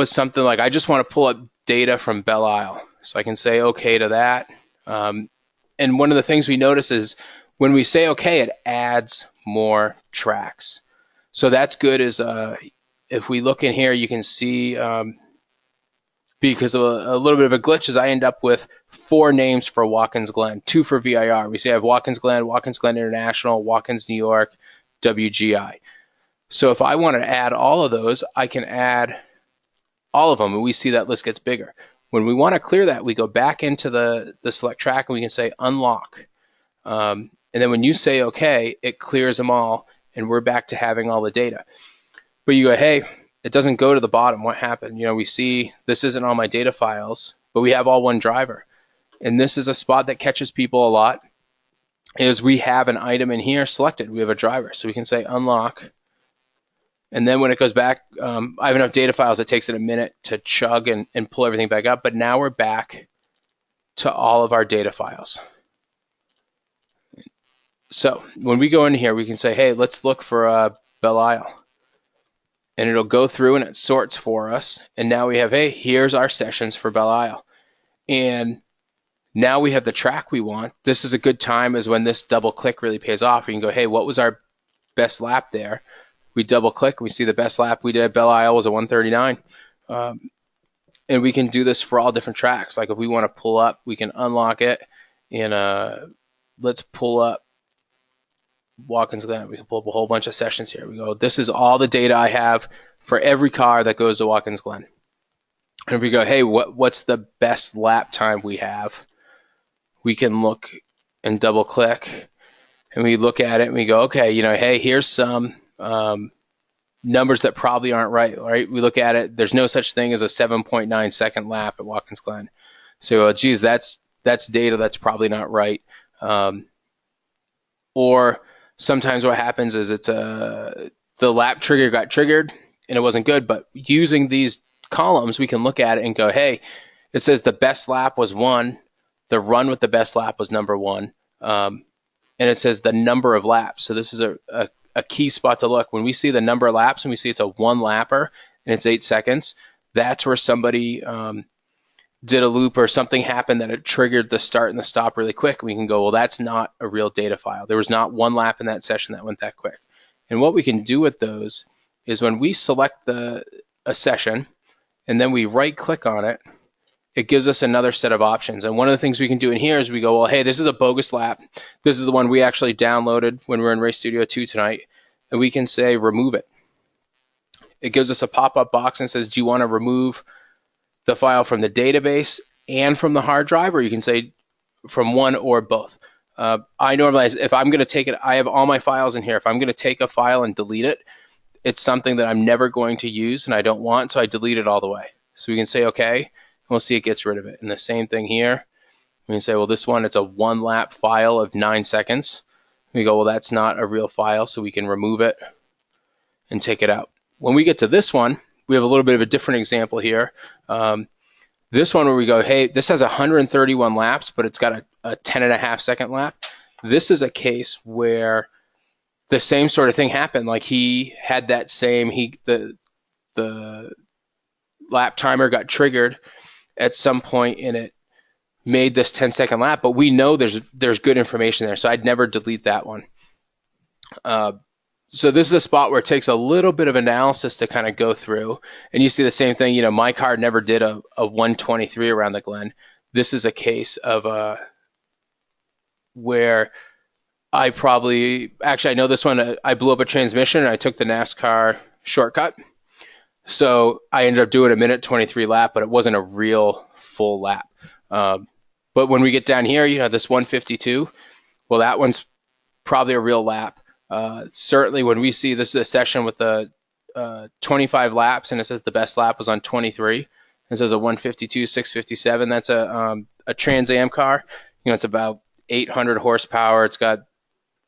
[SPEAKER 2] something like, I just want to pull up data from Belle Isle. So I can say okay to that. And one of the things we notice is When we say okay, it adds more tracks. So that's good. If we look in here, you can see because of a little bit of a glitch is I end up with 4 names for Watkins Glen, 2 for VIR. We say I have Watkins Glen International, Watkins New York, WGI. So if I want to add all of those, I can add all of them, and we see that list gets bigger. When we want to clear that, we go back into the select track, and we can say unlock. And then when you say okay, it clears them all, and we're back to having all the data. But you go, hey, it doesn't go to the bottom. What happened? We see this isn't all my data files, but we have all one driver. And this is a spot that catches people a lot, is we have an item in here selected. We have a driver. So we can say unlock. And then when it goes back, I have enough data files, it takes it a minute to chug and pull everything back up. But now we're back to all of our data files. So when we go in here, we can say, hey, let's look for Belle Isle. And it'll go through and it sorts for us. And now we have, hey, here's our sessions for Belle Isle. And now we have the track we want. This is a good time is when this double click really pays off. We can go, hey, what was our best lap there? We double click, we see the best lap we did at Belle Isle was a 139. And we can do this for all different tracks. Like if we want to pull up, we can unlock it. And let's pull up Watkins Glen. We can pull up a whole bunch of sessions here. We go, this is all the data I have for every car that goes to Watkins Glen. And if we go, hey, what's the best lap time we have? We can look and double click, and we look at it and we go, okay, hey, here's some numbers that probably aren't right? We look at it, there's no such thing as a 7.9 second lap at Watkins Glen. So, geez, that's data that's probably not right. Or sometimes what happens is it's the lap trigger got triggered and it wasn't good, but using these columns, we can look at it and go, hey, it says the best lap was 1, the run with the best lap was number 1, and it says the number of laps. So this is a key spot to look. When we see the number of laps and we see it's a 1 lapper and it's 8 seconds, that's where somebody did a loop or something happened that it triggered the start and the stop really quick. We can go, well, that's not a real data file. There was not 1 lap in that session that went that quick. And what we can do with those is when we select a session and then we right click on it, it gives us another set of options. And one of the things we can do in here is we go, well, hey, this is a bogus lap. This is the one we actually downloaded when we were in Race Studio 2 tonight. And we can say remove it. It gives us a pop-up box and says, do you want to remove the file from the database and from the hard drive? Or you can say from one or both. I normalize, if I'm going to take it, I have all my files in here. If I'm going to take a file and delete it, it's something that I'm never going to use and I don't want, so I delete it all the way. So we can say okay, and we'll see it gets rid of it. And the same thing here. We can say, well, this one, it's a 1 lap file of 9 seconds. We go, well, that's not a real file, so we can remove it and take it out. When we get to this one, we have a little bit of a different example here. This one where we go, hey, this has 131 laps, but it's got a 10.5 second lap. This is a case where the same sort of thing happened. Like he had that same, the lap timer got triggered at some point and it made this 10-second lap, but we know there's good information there, so I'd never delete that one. So this is a spot where it takes a little bit of analysis to kind of go through, and you see the same thing. My car never did a 123 around the Glen. This is a case of where I know this one, I blew up a transmission and I took the NASCAR shortcut. So I ended up doing a 1:23 lap, but it wasn't a real full lap. But when we get down here, this 152, well, that one's probably a real lap. Certainly when we see this is a session with 25 laps and it says the best lap was on 23, it says a 152, 657, that's a Trans Am car. It's about 800 horsepower. It's got,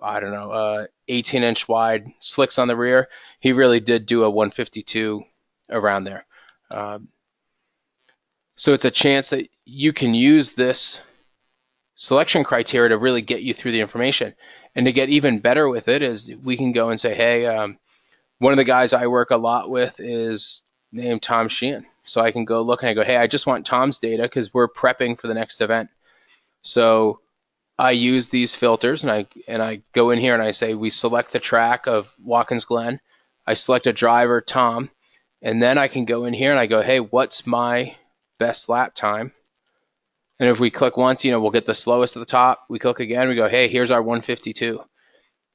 [SPEAKER 2] 18-inch wide slicks on the rear. He really did do a 152 around there. So it's a chance that you can use this selection criteria to really get you through the information. And to get even better with it is we can go and say, hey, one of the guys I work a lot with is named Tom Sheehan. So I can go look and I go, hey, I just want Tom's data because we're prepping for the next event. So I use these filters, and I go in here and I say we select the track of Watkins Glen. I select a driver, Tom, and then I can go in here and I go, hey, what's my best lap time? And if we click once, we'll get the slowest at the top. We click again, we go, hey, here's our 152.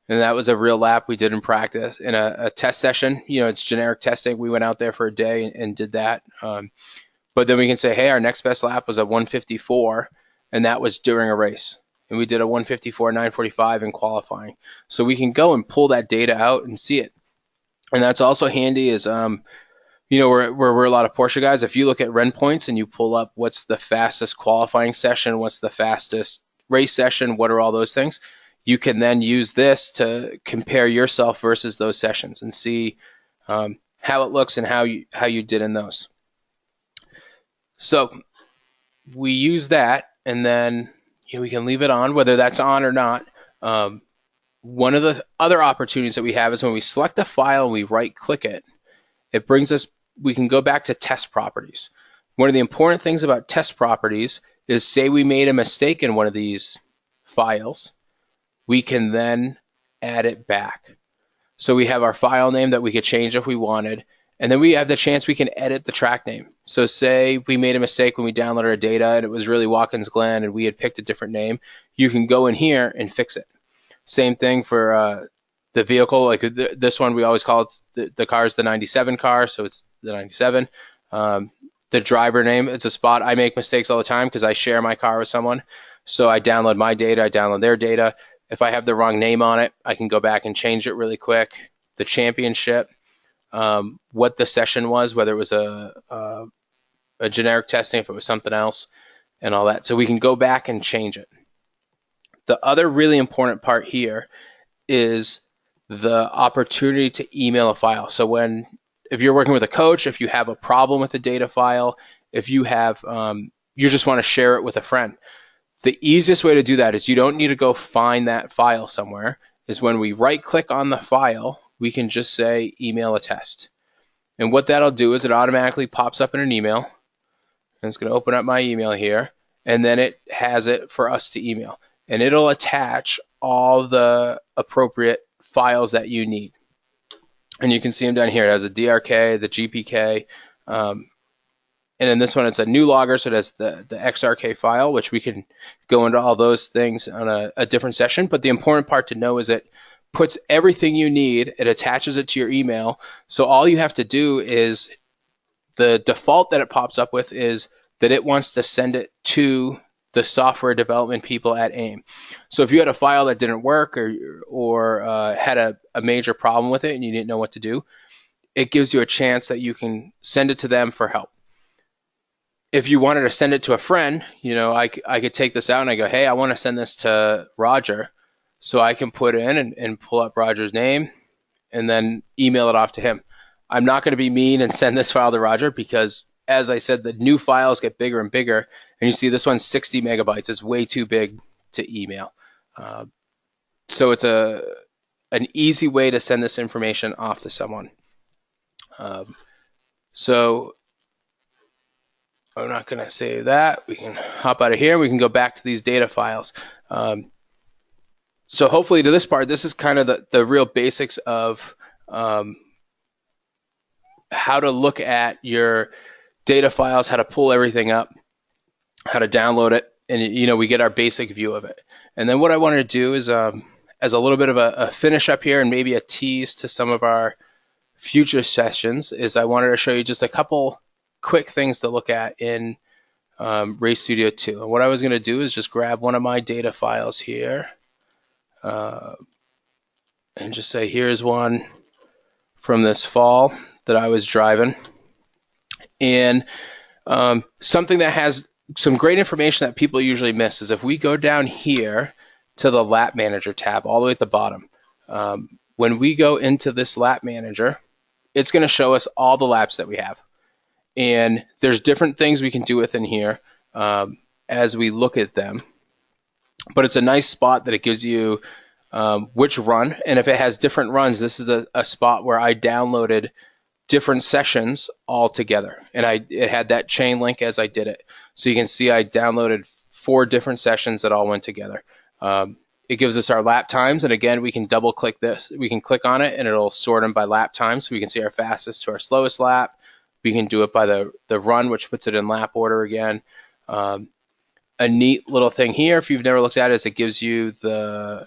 [SPEAKER 2] And that was a real lap we did in practice. In a test session, it's generic testing. We went out there for a day and did that. But then we can say, hey, our next best lap was a 154, and that was during a race. And we did a 154, 945 in qualifying. So we can go and pull that data out and see it. And that's also handy is, we're a lot of Porsche guys. If you look at Renn points and you pull up what's the fastest qualifying session, what's the fastest race session, what are all those things, you can then use this to compare yourself versus those sessions and see how it looks and how you did in those. So we use that, and then we can leave it on, whether that's on or not. One of the other opportunities that we have is when we select a file and we right-click it, it brings us, we can go back to test properties. One of the important things about test properties is, say we made a mistake in one of these files, we can then add it back. So we have our file name that we could change if we wanted, and then we have the chance we can edit the track name. So say we made a mistake when we downloaded our data and it was really Watkins Glen and we had picked a different name, you can go in here and fix it. Same thing for the vehicle. Like this one, we always call it, the car is the 97 car, so it's the 97. The driver name, it's a spot. I make mistakes all the time because I share my car with someone. So I download my data, I download their data. If I have the wrong name on it, I can go back and change it really quick. The championship, what the session was, whether it was a generic testing, if it was something else, and all that. So we can go back and change it. The other really important part here is the opportunity to email a file. So if you're working with a coach, if you have a problem with a data file, if you have, you just want to share it with a friend, the easiest way to do that is you don't need to go find that file somewhere, is when we right-click on the file, we can just say email a test. And what that'll do is it automatically pops up in an email, and it's going to open up my email here, and then it has it for us to email. And it'll attach all the appropriate files that you need. And you can see them down here. It has a DRK, the GPK, and in this one, it's a new logger, so it has the XRK file, which we can go into all those things on a different session. But the important part to know is it puts everything you need, it attaches it to your email. So all you have to do is, the default that it pops up with is that it wants to send it to the software development people at AiM. So if you had a file that didn't work or had a major problem with it and you didn't know what to do, it gives you a chance that you can send it to them for help. If you wanted to send it to a friend, I could take this out and I go, hey, I want to send this to Roger. So I can put in and pull up Roger's name and then email it off to him. I'm not going to be mean and send this file to Roger because, as I said, the new files get bigger and bigger. And you see this one's 60 megabytes. It's way too big to email. So it's an easy way to send this information off to someone. So I'm not going to save that. We can hop out of here. We can go back to these data files. So hopefully to this part, this is kind of the real basics of how to look at your data files, how to pull everything up, how to download it, and we get our basic view of it. And then what I wanted to do is, as a little bit of a finish up here and maybe a tease to some of our future sessions, is I wanted to show you just a couple quick things to look at in Race Studio 2. And what I was going to do is just grab one of my data files here and just say, here's one from this fall that I was driving. And something that has some great information that people usually miss is if we go down here to the Lap Manager tab all the way at the bottom, when we go into this Lap Manager, it's going to show us all the laps that we have. And there's different things we can do within here as we look at them. But it's a nice spot that it gives you which run. And if it has different runs, this is a spot where I downloaded different sessions all together. And it had that chain link as I did it. So you can see I downloaded 4 different sessions that all went together. It gives us our lap times, and again, we can double click this. We can click on it, and it'll sort them by lap time, so we can see our fastest to our slowest lap. We can do it by the run, which puts it in lap order again. A neat little thing here, if you've never looked at it, is it gives you the,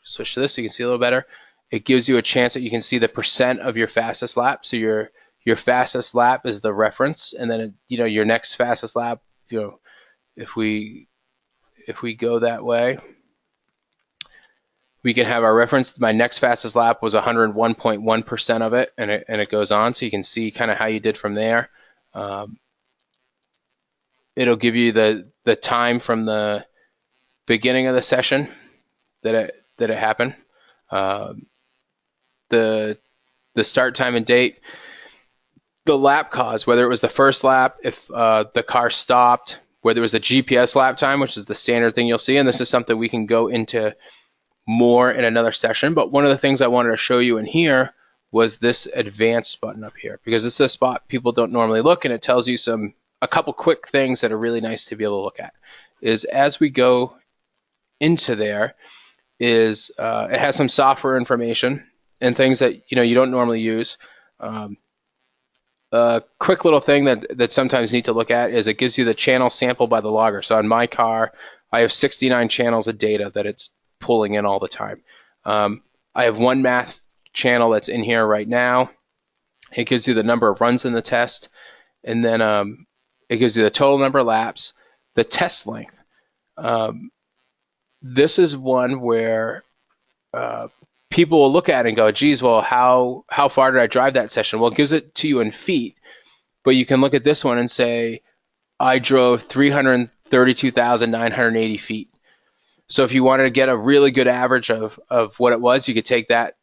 [SPEAKER 2] switch to this so you can see a little better. It gives you a chance that you can see the percent of your fastest lap. So your fastest lap is the reference, and then your next fastest lap. If we go that way, we can have our reference. My next fastest lap was 101.1% of it, and it goes on, so you can see kind of how you did from there. It'll give you the time from the beginning of the session that it happened, the start time and date, the lap cause, whether it was the first lap, if the car stopped, whether it was a GPS lap time, which is the standard thing you'll see, and this is something we can go into more in another session. But one of the things I wanted to show you in here was this advanced button up here, because this is a spot people don't normally look, and it tells you a couple quick things that are really nice to be able to look at. Is as we go into there, is it has some software information and things that you don't normally use. A quick little thing that sometimes need to look at is it gives you the channel sample by the logger. So on my car, I have 69 channels of data that it's pulling in all the time. I have one math channel that's in here right now. It gives you the number of runs in the test, and then it gives you the total number of laps, the test length. This is one where people will look at it and go, geez, well, how far did I drive that session? Well, it gives it to you in feet, but you can look at this one and say, I drove 332,980 feet. So if you wanted to get a really good average of what it was, you could take that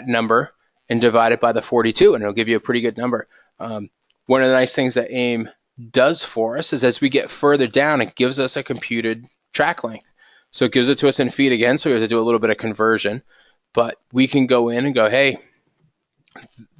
[SPEAKER 2] number and divide it by the 42, and it'll give you a pretty good number. One of the nice things that AiM does for us is as we get further down, it gives us a computed track length. So it gives it to us in feet again, so we have to do a little bit of conversion. But we can go in and go, hey,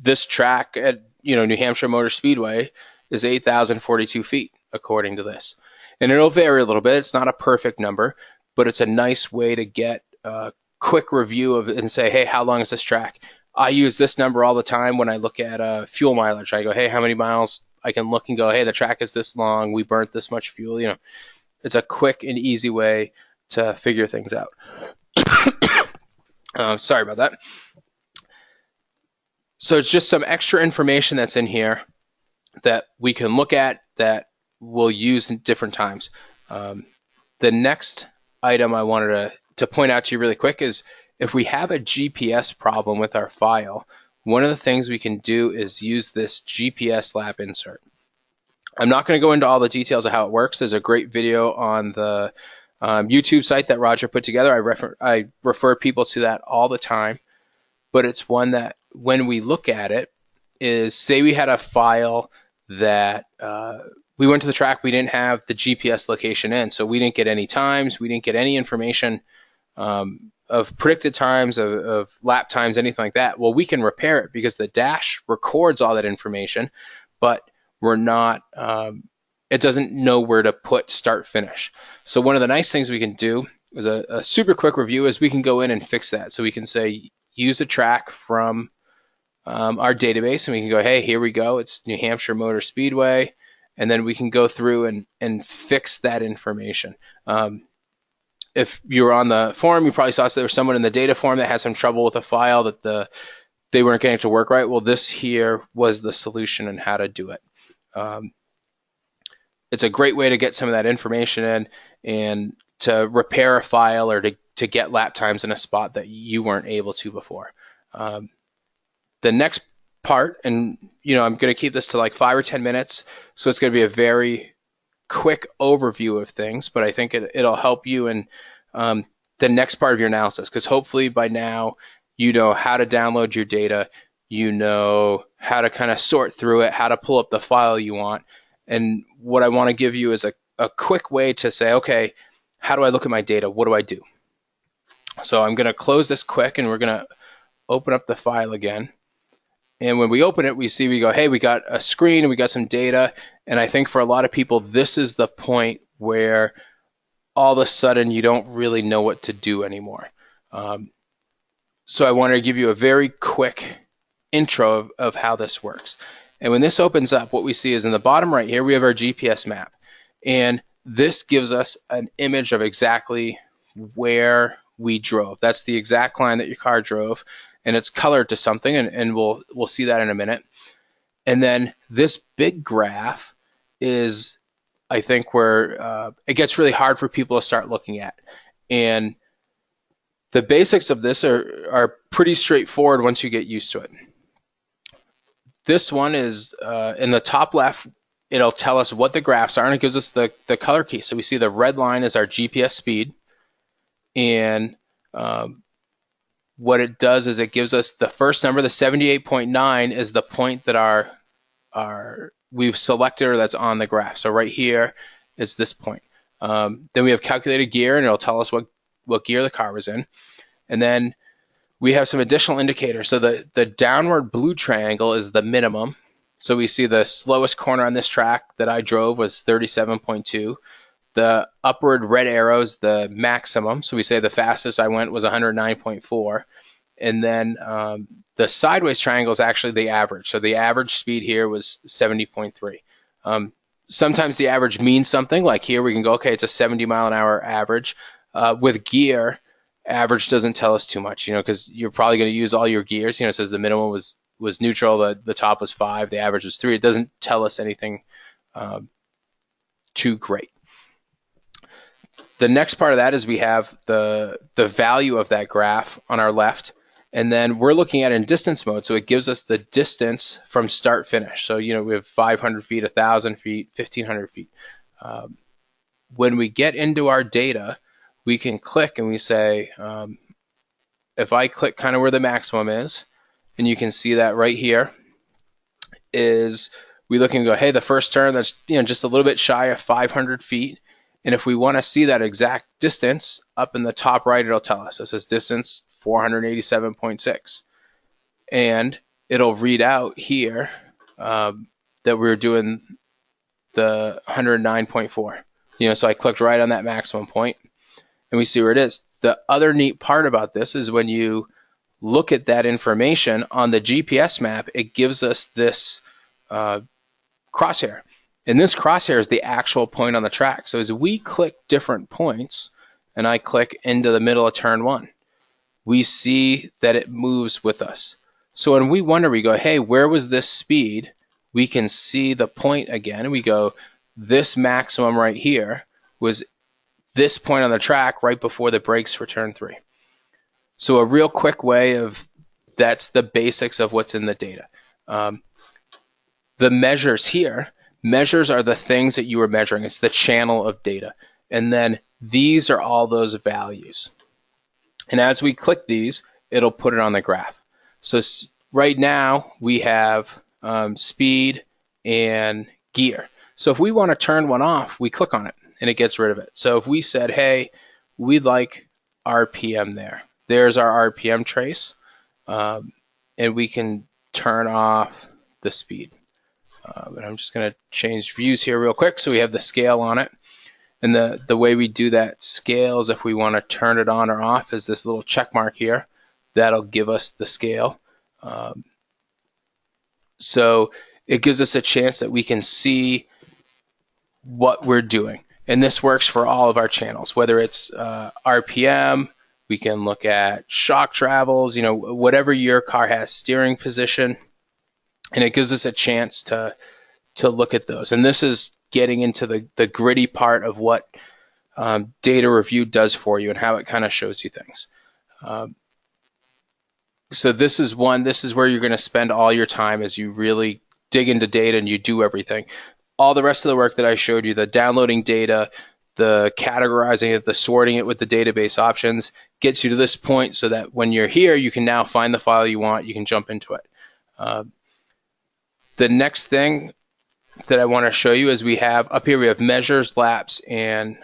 [SPEAKER 2] this track at New Hampshire Motor Speedway is 8,042 feet, according to this. And it'll vary a little bit. It's not a perfect number, but it's a nice way to get a quick review of it and say, hey, how long is this track? I use this number all the time when I look at fuel mileage. I go, hey, how many miles? I can look and go, hey, the track is this long. We burnt this much fuel. It's a quick and easy way to figure things out. Sorry about that. So it's just some extra information that's in here that we can look at that we'll use in different times. The next item I wanted to point out to you really quick is if we have a GPS problem with our file, one of the things we can do is use this GPS lap insert. I'm not going to go into all the details of how it works. There's a great video on the YouTube site that Roger put together. I refer people to that all the time, but it's one that when we look at it is, say we had a file that we went to the track, we didn't have the GPS location in, so we didn't get any times, we didn't get any information of predicted times, of lap times, anything like that. Well, we can repair it because the dash records all that information, but we're not, it doesn't know where to put start finish. So one of the nice things we can do is a super quick review is we can go in and fix that. So we can say use a track from our database, and we can go, hey, here we go, it's New Hampshire Motor Speedway, and then we can go through and fix that information. If you were on the forum, you probably saw there was someone in the data forum that had some trouble with a file that they weren't getting it to work right. Well, this here was the solution and how to do it. It's a great way to get some of that information in and to repair a file or to get lap times in a spot that you weren't able to before. The next part, and I'm going to keep this to like 5 or 10 minutes, so it's going to be a very quick overview of things, but I think it'll help you in the next part of your analysis, because hopefully by now you know how to download your data, you know how to kind of sort through it, how to pull up the file you want. And what I want to give you is a quick way to say, okay, how do I look at my data? What do I do? So I'm going to close this quick, and we're going to open up the file again. And when we open it, we go, hey, we got a screen and we got some data. And I think for a lot of people, this is the point where all of a sudden you don't really know what to do anymore. So I wanted to give you a very quick intro of how this works. And when this opens up, what we see is in the bottom right here, we have our GPS map. And this gives us an image of exactly where we drove. That's the exact line that your car drove, and it's colored to something, and we'll see that in a minute. And then this big graph is, I think, where it gets really hard for people to start looking at. And the basics of this are pretty straightforward once you get used to it. This one is in the top left, it'll tell us what the graphs are, and it gives us the color key. So we see the red line is our GPS speed, and what it does is it gives us the first number, the 78.9 is the point that we've selected or that's on the graph. So right here is this point. Then we have calculated gear, and it'll tell us what gear the car was in. And then we have some additional indicators. So the downward blue triangle is the minimum. So we see the slowest corner on this track that I drove was 37.2. The upward red arrow is the maximum. So we say the fastest I went was 109.4. And then the sideways triangle is actually the average. So the average speed here was 70.3. Sometimes the average means something. Like here we can go, okay, it's a 70 mile an hour average. With gear, average doesn't tell us too much, because you're probably going to use all your gears. It says the minimum was neutral, the top was 5, the average was 3. It doesn't tell us anything too great. The next part of that is we have the value of that graph on our left, and then we're looking at it in distance mode, so it gives us the distance from start finish. So we have 500 feet, 1,000 feet, 1,500 feet. When we get into our data, we can click and we say, if I click kind of where the maximum is, and you can see that right here, is we look and go, hey, the first turn, that's just a little bit shy of 500 feet. And if we want to see that exact distance, up in the top right, it'll tell us. It says distance 487.6. And it'll read out here that we're doing the 109.4. So I clicked right on that maximum point, and we see where it is. The other neat part about this is when you look at that information on the GPS map, it gives us this crosshair. And this crosshair is the actual point on the track. So as we click different points, and I click into the middle of turn 1, we see that it moves with us. So when we wonder, we go, hey, where was this speed? We can see the point again, and we go, this maximum right here was this point on the track right before the brakes for turn 3. So a real quick way of, that's the basics of what's in the data. The measures here, measures are the things that you are measuring. It's the channel of data. And then these are all those values. And as we click these, it'll put it on the graph. So right now we have speed and gear. So if we want to turn one off, we click on it and it gets rid of it. So if we said, hey, we'd like RPM there. There's our RPM trace. And we can turn off the speed. But I'm just going to change views here real quick so we have the scale on it. And the way we do that scale is if we want to turn it on or off is this little check mark here. That'll give us the scale. So it gives us a chance that we can see what we're doing. And this works for all of our channels, whether it's RPM, we can look at shock travels, whatever your car has, steering position, and it gives us a chance to look at those. And this is getting into the gritty part of what data review does for you and how it kind of shows you things. So this is where you're going to spend all your time as you really dig into data and you do everything. All the rest of the work that I showed you, the downloading data, the categorizing it, the sorting it with the database options, gets you to this point so that when you're here, you can now find the file you want, you can jump into it. The next thing that I want to show you is we have measures, laps, and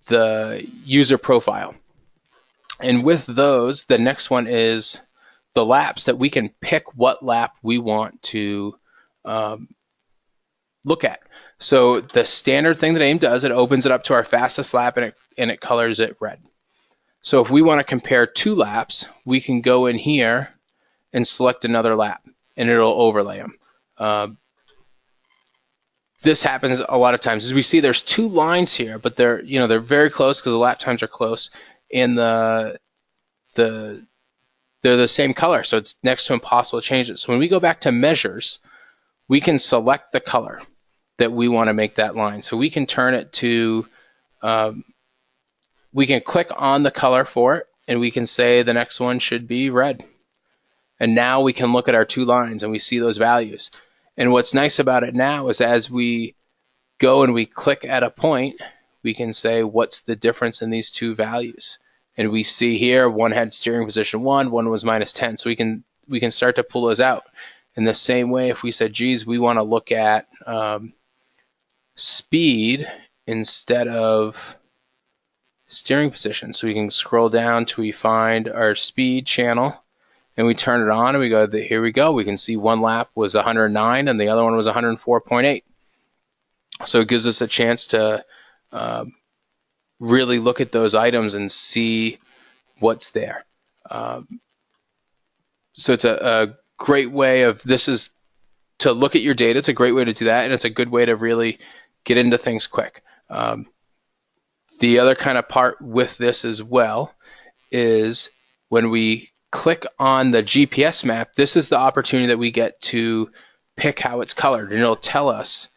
[SPEAKER 2] the user profile. And with those, the next one is the laps, that we can pick what lap we want to look at. So the standard thing that AiM does, it opens it up to our fastest lap and it colors it red. So if we want to compare two laps, we can go in here and select another lap, and it'll overlay them. This happens a lot of times. As we see, there's two lines here, but they're very close because the lap times are close, and they're the same color, so it's next to impossible to change it. So when we go back to measures, we can select the color that we want to make that line. So we can turn it to, we can click on the color for it, and we can say the next one should be red. And now we can look at our two lines and we see those values. And what's nice about it now is as we go and we click at a point, we can say what's the difference in these two values. And we see here one had steering position 1, one was -10. So we can start to pull those out. In the same way, if we said, geez, we want to look at speed instead of steering position. So we can scroll down till we find our speed channel, and we turn it on, and we go, here we go. We can see one lap was 109 and the other one was 104.8. So it gives us a chance to really look at those items and see what's there. So it's a great way of, this is to look at your data. It's a great way to do that, and it's a good way to really get into things quick. The other kind of part with this as well is when we click on the GPS map, this is the opportunity that we get to pick how it's colored, and it'll tell us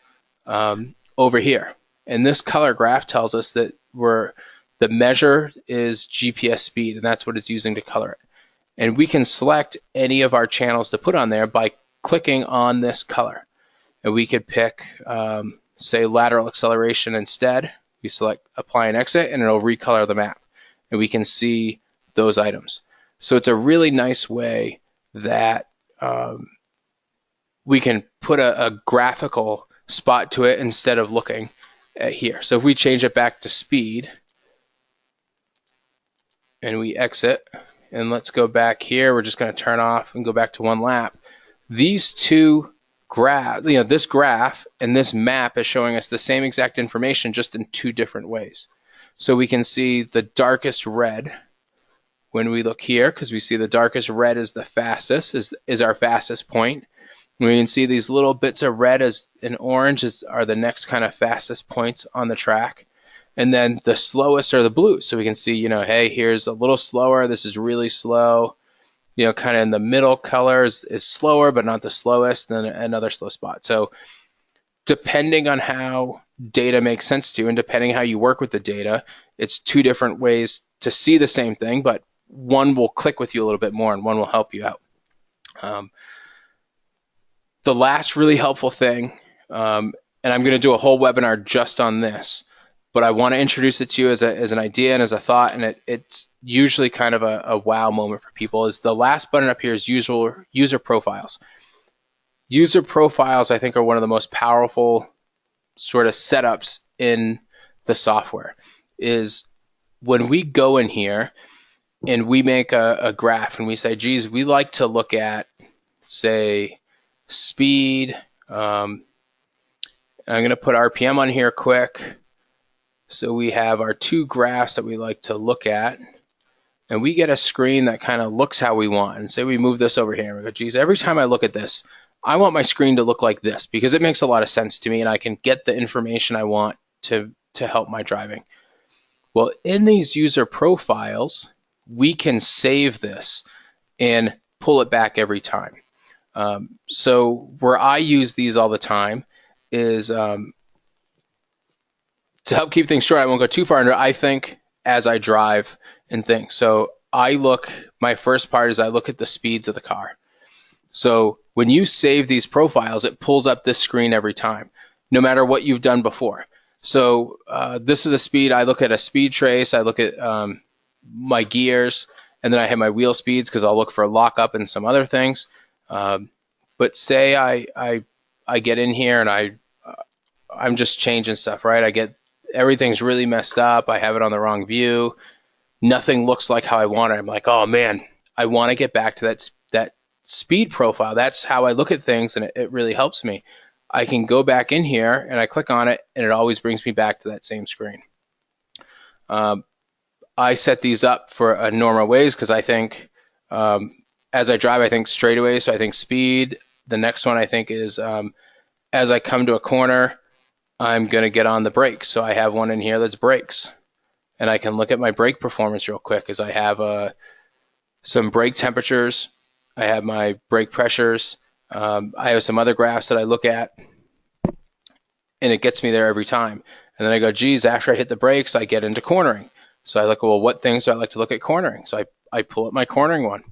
[SPEAKER 2] over here. And this color graph tells us that the measure is GPS speed, and that's what it's using to color it. And we can select any of our channels to put on there by clicking on this color. And we could pick, say, lateral acceleration instead. We select apply and exit, and it'll recolor the map. And we can see those items. So it's a really nice way that we can put a graphical spot to it instead of looking at here. So if we change it back to speed, and we exit, and let's go back here. We're just going to turn off and go back to one lap. These two graphs, this graph and this map is showing us the same exact information, just in two different ways. So we can see the darkest red when we look here, because we see the darkest red is the fastest, is our fastest point. We can see these little bits of red and orange are the next kind of fastest points on the track. And then the slowest are the blues. So we can see, hey, here's a little slower. This is really slow. Kind of in the middle color is slower, but not the slowest, and then another slow spot. So depending on how data makes sense to you, and depending how you work with the data, it's two different ways to see the same thing, but one will click with you a little bit more and one will help you out. The last really helpful thing, and I'm going to do a whole webinar just on this, but I want to introduce it to you as an idea and as a thought, and it's usually kind of a wow moment for people, is the last button up here is user profiles. User profiles, I think, are one of the most powerful sort of setups in the software. Is when we go in here and we make a graph and we say, geez, we like to look at, say, speed. I'm going to put RPM on here quick. So we have our two graphs that we like to look at, and we get a screen that kind of looks how we want. And say we move this over here, and we go, geez, every time I look at this, I want my screen to look like this because it makes a lot of sense to me, and I can get the information I want to help my driving. Well, in these user profiles, we can save this and pull it back every time. So where I use these all the time is to help keep things short. I won't go too far into it. I think as I drive and think. So my first part is I look at the speeds of the car. So when you save these profiles, it pulls up this screen every time, no matter what you've done before. So this is a speed. I look at a speed trace. I look at my gears, and then I have my wheel speeds because I'll look for lockup and some other things. But say I get in here and I'm just changing stuff, right? Everything's really messed up. I have it on the wrong view. Nothing looks like how I want it. I'm like, oh man, I want to get back to that speed profile. That's how I look at things, and it really helps me. I can go back in here and I click on it, and it always brings me back to that same screen. I set these up for a normal ways because I think as I drive, I think straightaways, so I think speed. The next one I think is as I come to a corner, I'm going to get on the brakes. So I have one in here that's brakes. And I can look at my brake performance real quick as I have some brake temperatures. I have my brake pressures. I have some other graphs that I look at, and it gets me there every time. And then I go, geez, after I hit the brakes, I get into cornering. So I look, well, what things do I like to look at cornering? So I pull up my cornering one.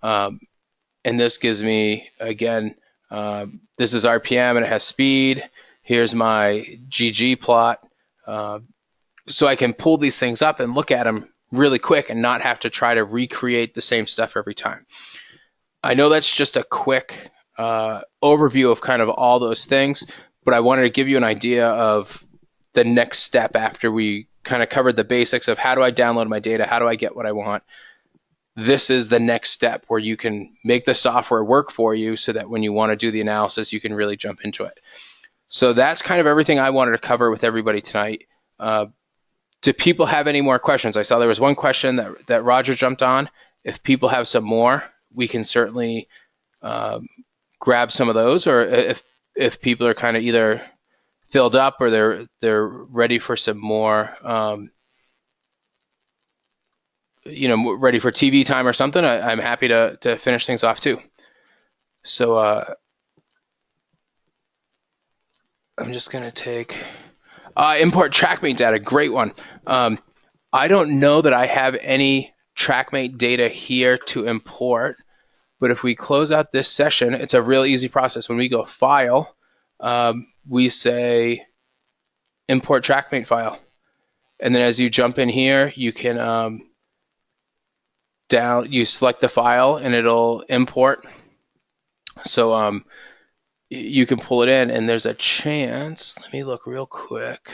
[SPEAKER 2] And this gives me, again, this is RPM and it has speed. Here's my GG plot. So I can pull these things up and look at them really quick and not have to try to recreate the same stuff every time. I know that's just a quick overview of kind of all those things, but I wanted to give you an idea of the next step after we kind of covered the basics of how do I download my data, how do I get what I want. This is the next step where you can make the software work for you so that when you want to do the analysis, you can really jump into it. So that's kind of everything I wanted to cover with everybody tonight. Do people have any more questions? I saw there was one question that Roger jumped on. If people have some more, we can certainly grab some of those, or if people are kind of either filled up or they're ready for some more, ready for TV time or something, I'm happy to finish things off too. So I'm just going to take import TrackMate data, great one. I don't know that I have any TrackMate data here to import, but if we close out this session, it's a real easy process. When we go File, we say Import TrackMate file. And then as you jump in here, you can you select the file and it'll import. So you can pull it in, and there's a chance, let me look real quick.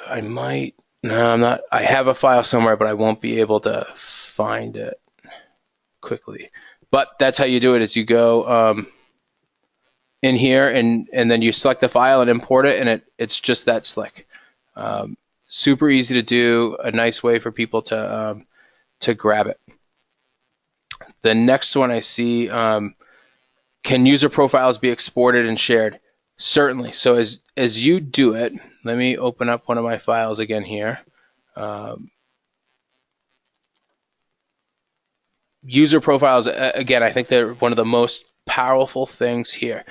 [SPEAKER 2] I might, no, I'm not, I have a file somewhere, but I won't be able to find it quickly. But that's how you do it, is you go in here and then you select the file and import it, and it's just that slick. Super easy to do, a nice way for people to grab it. The next one I see, can user profiles be exported and shared? Certainly. So as you do it, let me open up one of my files again here. User profiles, again, I think they're one of the most powerful things here.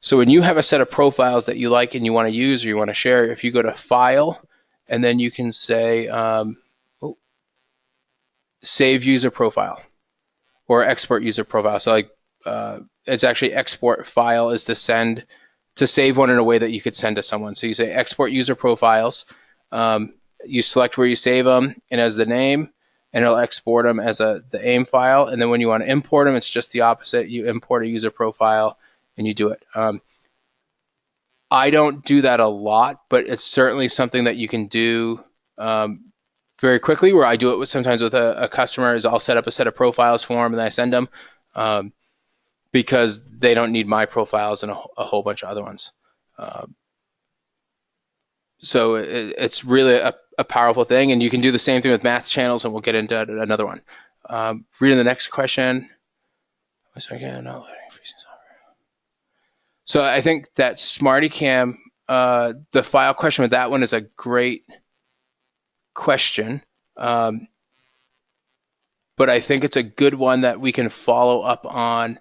[SPEAKER 2] So when you have a set of profiles that you like and you want to use or you want to share, if you go to File, and then you can say Save User Profile or Export User Profile. So like it's actually export file is to save one in a way that you could send to someone. So you say Export User Profiles. You select where you save them and as the name, and it'll export them as the AiM file. And then when you want to import them, it's just the opposite. You import a user profile and you do it. I don't do that a lot, but it's certainly something that you can do very quickly, where I do it sometimes with a customer. Is I'll set up a set of profiles for them and I send them because they don't need my profiles and a whole bunch of other ones. So it's really a powerful thing, and you can do the same thing with math channels, and we'll get into another one. Reading the next question. So I think that SmartyCam, the file question with that one is a great question, but I think it's a good one that we can follow up on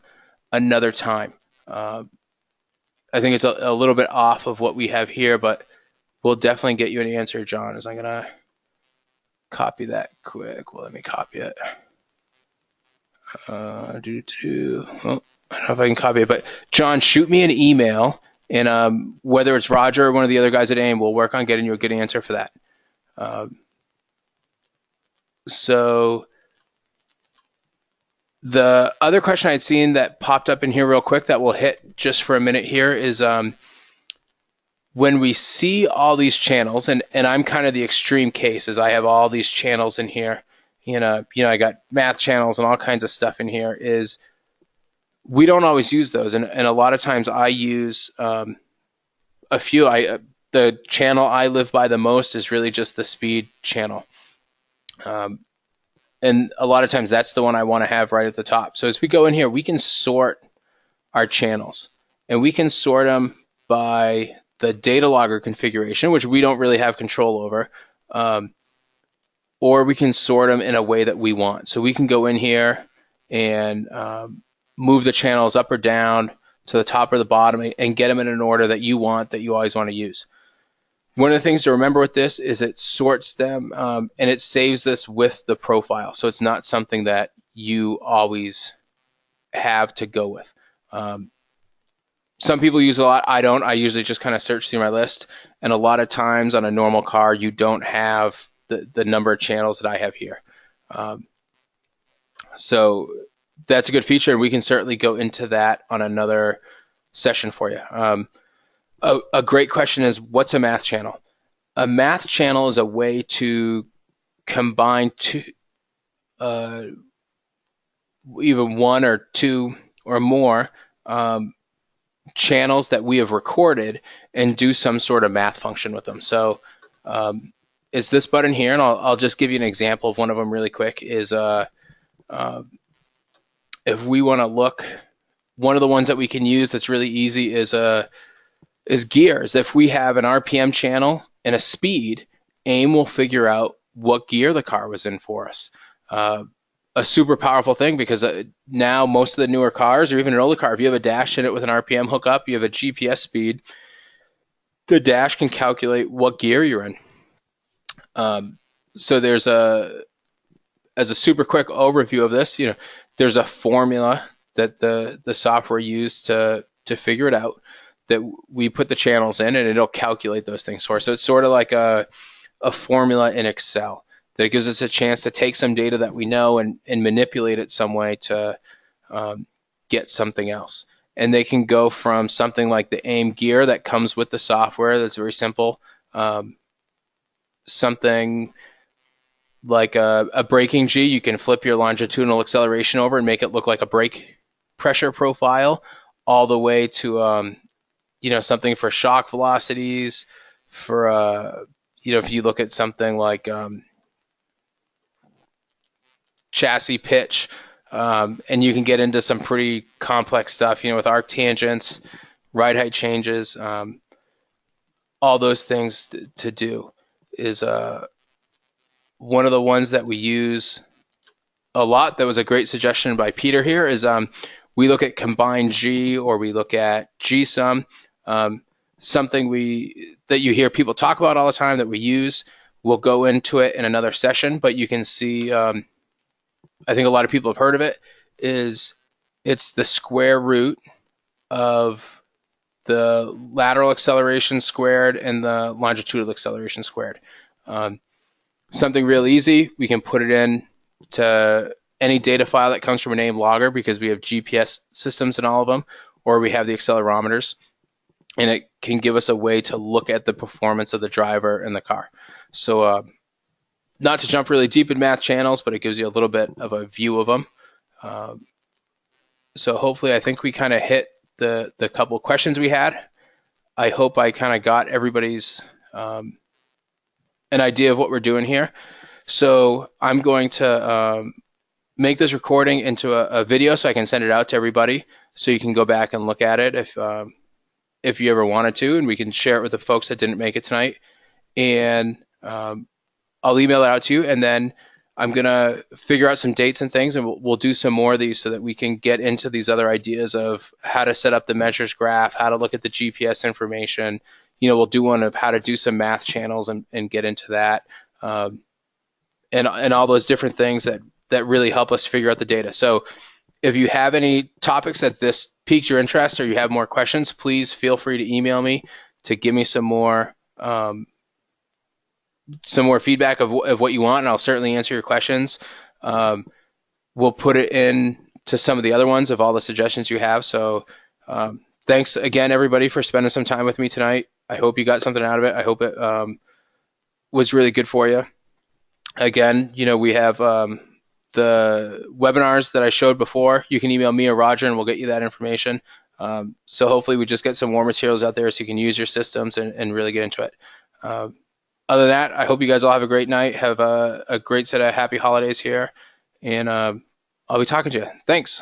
[SPEAKER 2] another time. I think it's a little bit off of what we have here, but we'll definitely get you an answer, John, as I'm going to copy that quick. Well, let me copy it. Well, I don't know if I can copy it, but John, shoot me an email, and whether it's Roger or one of the other guys at AiM, we'll work on getting you a good answer for that. So the other question I'd seen that popped up in here real quick that we'll hit just for a minute here is when we see all these channels, and I'm kind of the extreme case, is I have all these channels in here, I got math channels and all kinds of stuff in here, is we don't always use those, and a lot of times I use a few. The channel I live by the most is really just the speed channel, and a lot of times that's the one I want to have right at the top. So as we go in here, we can sort our channels, and we can sort them by the data logger configuration, which we don't really have control over, or we can sort them in a way that we want. So we can go in here and move the channels up or down to the top or the bottom and get them in an order that you want, that you always want to use. One of the things to remember with this is it sorts them and it saves this with the profile. So it's not something that you always have to go with. Some people use a lot. I don't. I usually just kind of search through my list. And a lot of times on a normal car, you don't have the number of channels that I have here. So that's a good feature, and we can certainly go into that on another session for you. A great question is, what's a math channel? A math channel is a way to combine two, even one or two or more channels that we have recorded and do some sort of math function with them. So it's this button here, and I'll just give you an example of one of them really quick. Is if we want to look, one of the ones that we can use that's really easy is gears. If we have an RPM channel and a speed, AiM will figure out what gear the car was in for us. A super powerful thing, because now most of the newer cars, or even an older car, if you have a dash in it with an RPM hookup, you have a GPS speed, the dash can calculate what gear you're in. So there's as a super quick overview of this, there's a formula that the software used to figure it out, that we put the channels in, and it'll calculate those things for us. So it's sort of like a formula in Excel that gives us a chance to take some data that we know and manipulate it some way to get something else. And they can go from something like the AiM gear that comes with the software that's very simple, something like a braking G. You can flip your longitudinal acceleration over and make it look like a brake pressure profile, all the way to something for shock velocities, for if you look at something like chassis pitch, and you can get into some pretty complex stuff, with arc tangents, ride height changes, all those things to do. Is one of the ones that we use a lot. That was a great suggestion by Peter here. Is we look at combined G, or we look at G-sum, something that you hear people talk about all the time that we use. We'll go into it in another session, but you can see, I think a lot of people have heard of it, is it's the square root of the lateral acceleration squared and the longitudinal acceleration squared. Something real easy, we can put it in to any data file that comes from an AiM logger, because we have GPS systems in all of them, or we have the accelerometers, and it can give us a way to look at the performance of the driver in the car. So not to jump really deep in math channels, but it gives you a little bit of a view of them. So hopefully, I think we kind of hit the couple questions we had. I hope I kind of got everybody's an idea of what we're doing here. So I'm going to make this recording into a video so I can send it out to everybody, so you can go back and look at it if you ever wanted to, and we can share it with the folks that didn't make it tonight. And I'll email it out to you, and then I'm going to figure out some dates and things, and we'll do some more of these so that we can get into these other ideas of how to set up the measures graph, how to look at the GPS information. We'll do one of how to do some math channels and get into that, and all those different things that really help us figure out the data. So if you have any topics that this piqued your interest, or you have more questions, please feel free to email me to give me some more feedback of what you want, and I'll certainly answer your questions. We'll put it in to some of the other ones of all the suggestions you have. So thanks again, everybody, for spending some time with me tonight. I hope you got something out of it. I hope it was really good for you. Again, we have the the webinars that I showed before, you can email me or Roger and we'll get you that information. So hopefully we just get some more materials out there so you can use your systems and really get into it. Other than that, I hope you guys all have a great night, have a great set of happy holidays here, and I'll be talking to you. Thanks.